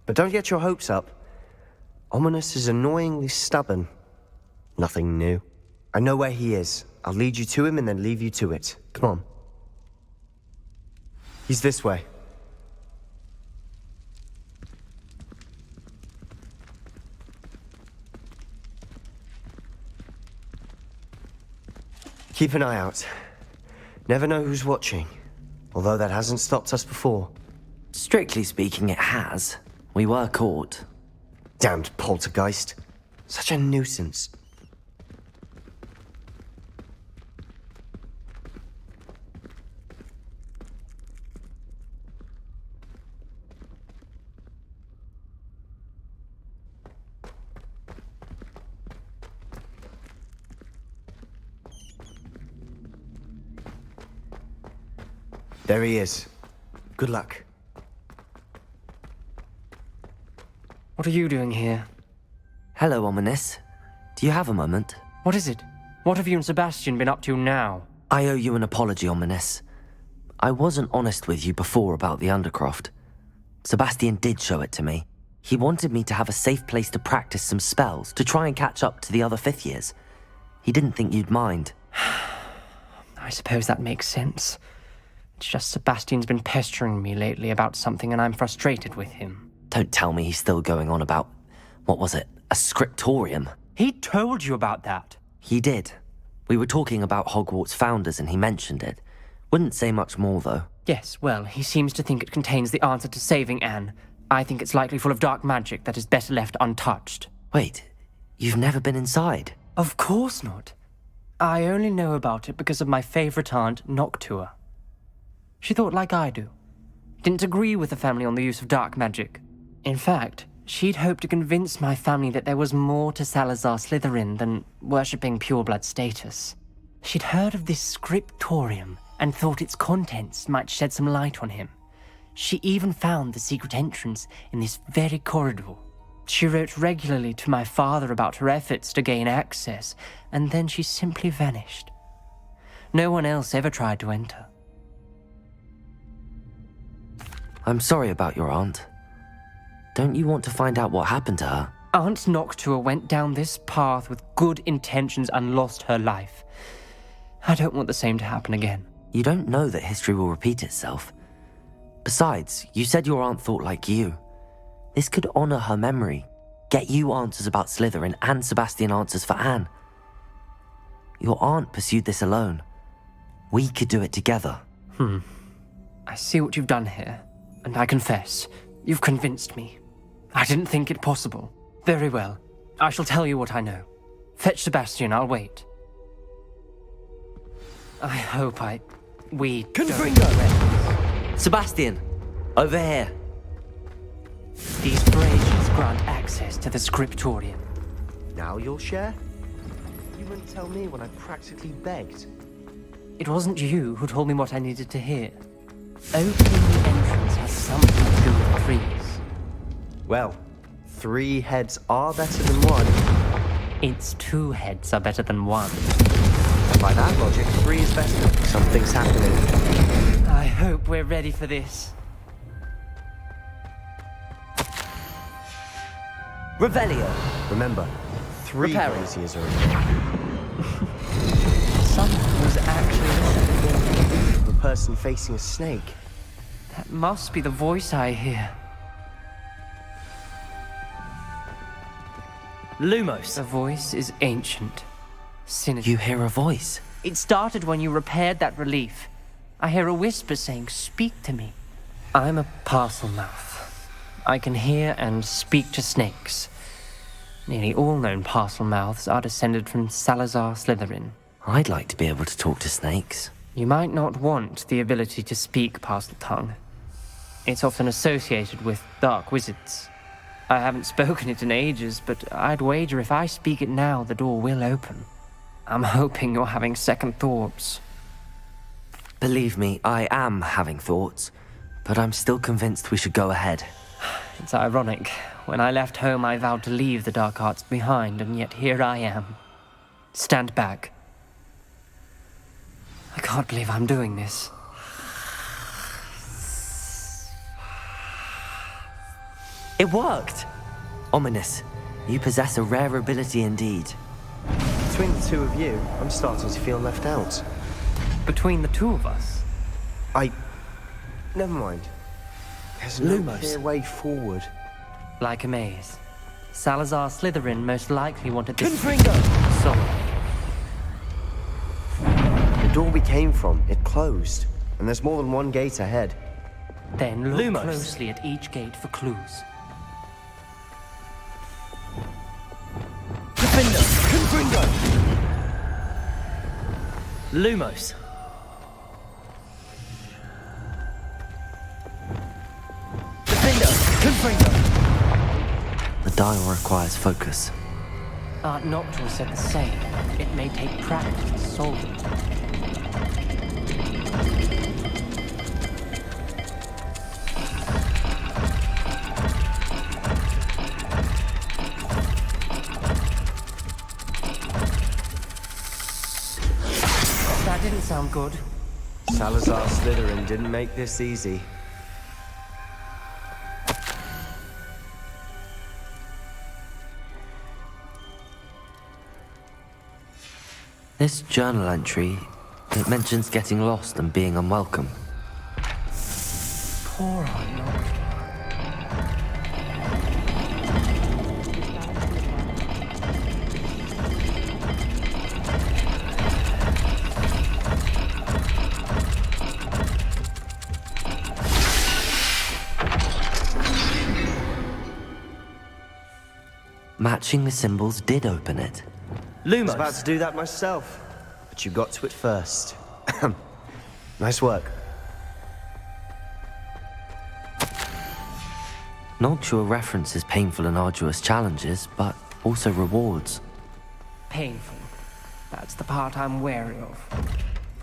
But don't get your hopes up. Ominous is annoyingly stubborn. Nothing new. I know where he is. I'll lead you to him and then leave you to it. Come on. He's this way. Keep an eye out. Never know who's watching. Although that hasn't stopped us before. Strictly speaking, it has. We were caught. Damned poltergeist. Such a nuisance. There he is. Good luck. What are you doing here? Hello, Ominous. Do you have a moment? What is it? What have you and Sebastian been up to now? I owe you an apology, Ominous. I wasn't honest with you before about the Undercroft. Sebastian did show it to me. He wanted me to have a safe place to practice some spells to try and catch up to the other 5th years. He didn't think you'd mind. I suppose that makes sense. It's just Sebastian's been pestering me lately about something and I'm frustrated with him. Don't tell me he's still going on about, what was it, a scriptorium? He told you about that. He did. We were talking about Hogwarts founders and he mentioned it. Wouldn't say much more, though. Yes, well, he seems to think it contains the answer to saving Anne. I think it's likely full of dark magic that is better left untouched. Wait, you've never been inside? Of course not. I only know about it because of my favourite aunt, Noctua. She thought like I do. Didn't agree with the family on the use of dark magic. In fact, she'd hoped to convince my family that there was more to Salazar Slytherin than worshipping pureblood status. She'd heard of this scriptorium and thought its contents might shed some light on him. She even found the secret entrance in this very corridor. She wrote regularly to my father about her efforts to gain access, and then she simply vanished. No one else ever tried to enter. I'm sorry about your aunt. Don't you want to find out what happened to her? Aunt Noctua went down this path with good intentions and lost her life. I don't want the same to happen again. You don't know that history will repeat itself. Besides, you said your aunt thought like you. This could honor her memory, get you answers about Slytherin and Sebastian answers for Anne. Your aunt pursued this alone. We could do it together. I see what you've done here, and I confess, you've convinced me. I didn't think it possible. Very well. I shall tell you what I know. Fetch Sebastian, I'll wait. I hope we Confringo! Sebastian, over here. These braziers grant access to the scriptorium. Now you'll share? You wouldn't tell me when I practically begged. It wasn't you who told me what I needed to hear. Opening the entrance has something to do with trees. Well, 3 heads are better than 1. It's 2 heads are better than 1. By that logic, 3 is better. Something's happening. I hope we're ready for this. Revelio. Remember, 3 Reparo. braziers are Someone was actually the person facing a snake. That must be the voice I hear. Lumos. The voice is ancient. Sinister. You hear a voice? It started when you repaired that relief. I hear a whisper saying, "Speak to me." I'm a parcel mouth. I can hear and speak to snakes. Nearly all known parcel mouths are descended from Salazar Slytherin. I'd like to be able to talk to snakes. You might not want the ability to speak parcel tongue. It's often associated with dark wizards. I haven't spoken it in ages, but I'd wager if I speak it now, the door will open. I'm hoping you're having second thoughts. Believe me, I am having thoughts, but I'm still convinced we should go ahead. It's ironic. When I left home, I vowed to leave the dark arts behind, and yet here I am. Stand back. I can't believe I'm doing this. It worked! Ominous. You possess a rare ability indeed. Between the 2 of you, I'm starting to feel left out. Between the 2 of us? Never mind. There's no clear way forward. Like a maze. Salazar Slytherin most likely wanted this... Confringo! Solid. The door we came from, it closed. And there's more than 1 gate ahead. Then look Lumos. closely at each gate for clues. Defender! Confringo! Lumos. Defender! Confringo! The dial requires focus. Aunt Noctua said the same. It may take practice to solve it. That didn't sound good. Salazar Slytherin didn't make this easy. This journal entry, it mentions getting lost and being unwelcome. Poor Aunt Noctua. Matching the symbols did open it. I was about to do that myself, but you got to it first. Nice work. Noctua references painful and arduous challenges, but also rewards. Painful. That's the part I'm wary of.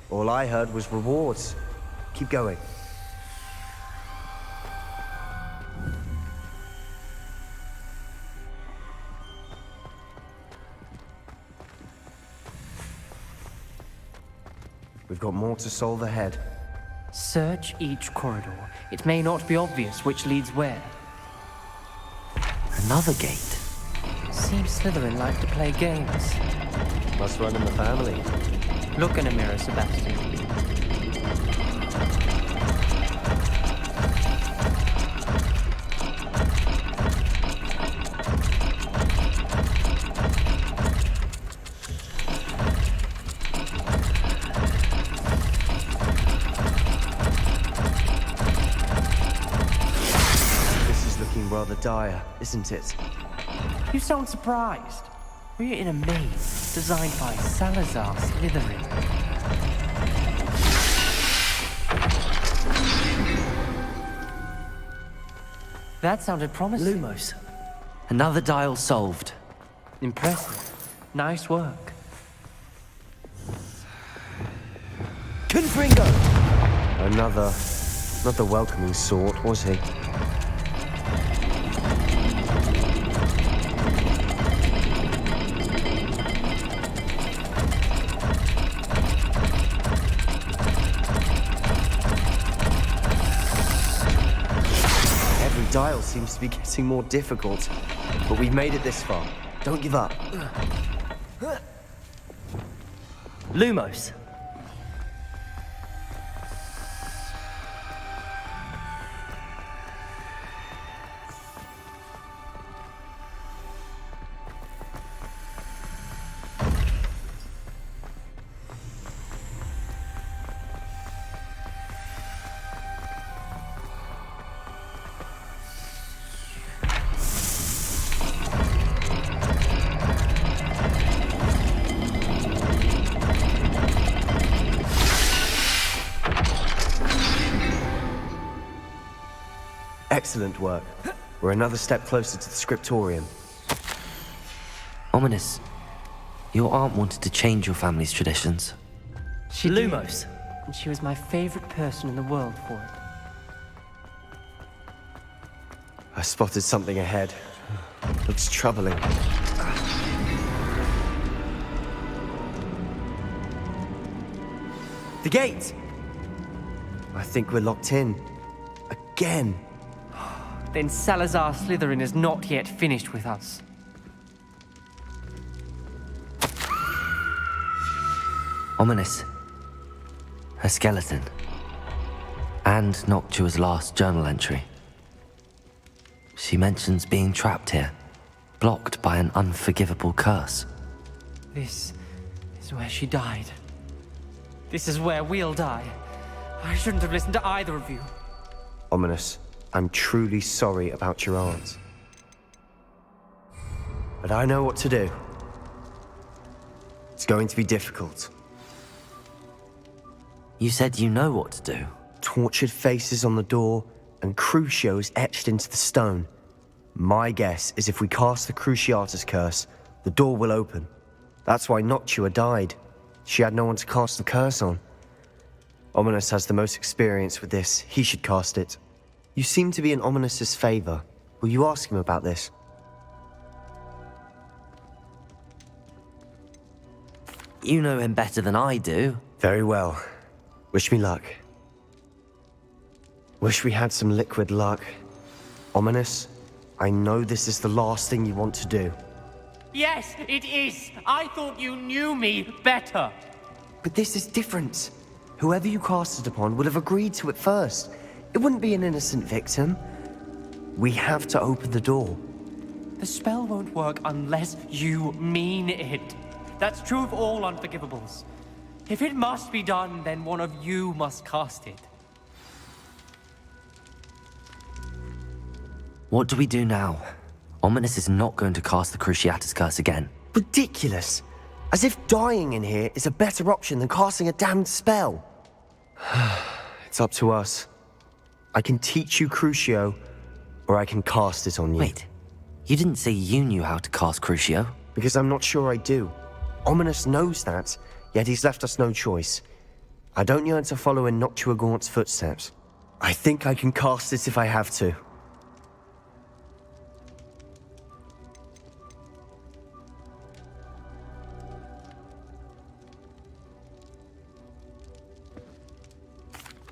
All I heard was rewards. Keep going. We've got more to solve ahead. Search each corridor. It may not be obvious which leads where. Another gate. Seems Slytherin like to play games. Must run in the family. Look in a mirror, Sebastian. Rather dire, isn't it? You sound surprised. We're in a maze designed by Salazar Slytherin. That sounded promising. Lumos. Another dial solved. Impressive. Nice work. Confringo! Another, not the welcoming sort, was he? Dial seems to be getting more difficult, but we've made it this far. Don't give up. Lumos. Excellent work. We're another step closer to the scriptorium. Ominous. Your aunt wanted to change your family's traditions. She Lumos. did, and she was my favorite person in the world for it. I spotted something ahead. Looks troubling. The gate! I think we're locked in. Again. Then Salazar Slytherin is not yet finished with us. Ominous. Her skeleton. And Noctua's last journal entry. She mentions being trapped here, blocked by an unforgivable curse. This is where she died. This is where we'll die. I shouldn't have listened to either of you. Ominous, I'm truly sorry about your aunt. But I know what to do. It's going to be difficult. You said you know what to do. Tortured faces on the door and Crucios etched into the stone. My guess is if we cast the Cruciatus curse, the door will open. That's why Noctua died. She had no one to cast the curse on. Ominous has the most experience with this. He should cast it. You seem to be in Ominous's favor. Will you ask him about this? You know him better than I do. Very well. Wish me luck. Wish we had some liquid luck. Ominous, I know this is the last thing you want to do. Yes, it is. I thought you knew me better. But this is different. Whoever you cast it upon would have agreed to it first. It wouldn't be an innocent victim. We have to open the door. The spell won't work unless you mean it. That's true of all unforgivables. If it must be done, then one of you must cast it. What do we do now? Ominous is not going to cast the Cruciatus Curse again. Ridiculous! As if dying in here is a better option than casting a damned spell. It's up to us. I can teach you Crucio, or I can cast it on you. Wait, you didn't say you knew how to cast Crucio? Because I'm not sure I do. Ominous knows that, yet he's left us no choice. I don't yearn to follow in Noctua Gaunt's footsteps. I think I can cast it if I have to.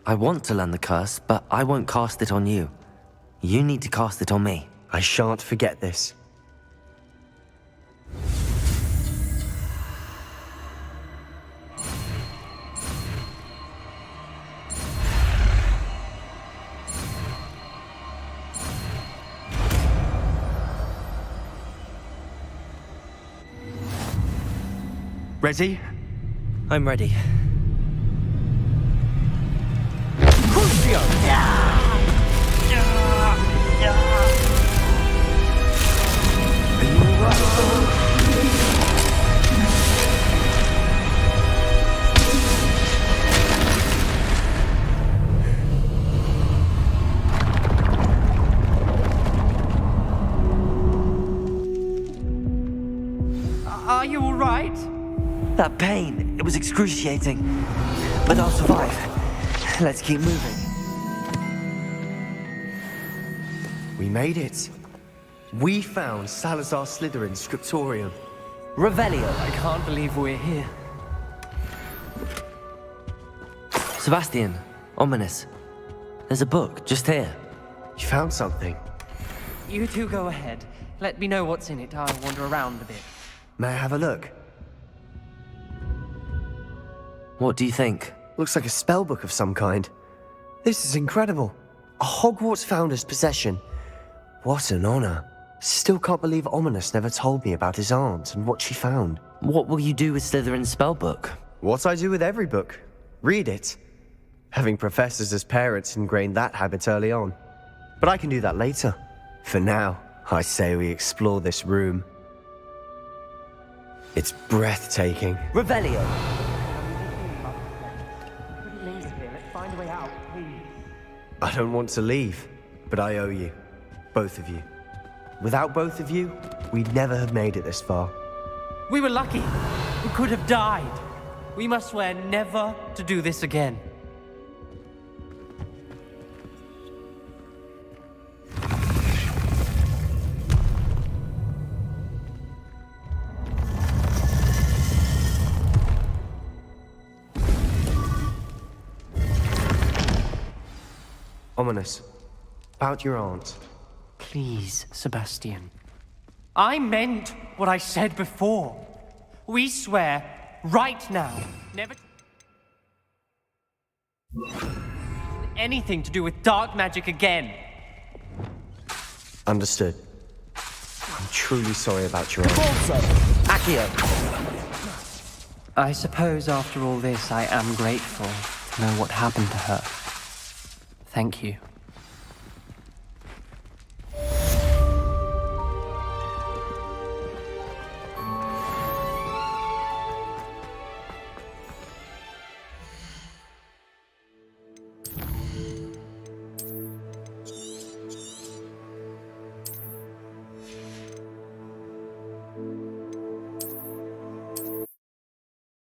I want to learn the curse, but I won't cast it on you. You need to cast it on me. I shan't forget this. Ready? I'm ready. Are you all right? That pain, it was excruciating. But I'll survive. Let's keep moving. We made it. We found Salazar Slytherin's scriptorium. Revelio. I can't believe we're here. Sebastian, Ominous. There's a book just here. You found something? You two go ahead. Let me know what's in it. I'll wander around a bit. May I have a look? What do you think? Looks like a spellbook of some kind. This is incredible. A Hogwarts founder's possession. What an honor. Still can't believe Ominous never told me about his aunt and what she found. What will you do with Slytherin's spellbook? What I do with every book. Read it. Having professors as parents ingrained that habit early on. But I can do that later. For now, I say we explore this room. It's breathtaking. Revelio! I don't want to leave, but I owe you. Both of you. Without both of you, we'd never have made it this far. We were lucky. We could have died. We must swear never to do this again. Ominous. About your aunt. Please, Sebastian. I meant what I said before. We swear, right now, never anything to do with dark magic again. Understood. I'm truly sorry about your aunt. Accio! I suppose after all this, I am grateful to know what happened to her. Thank you.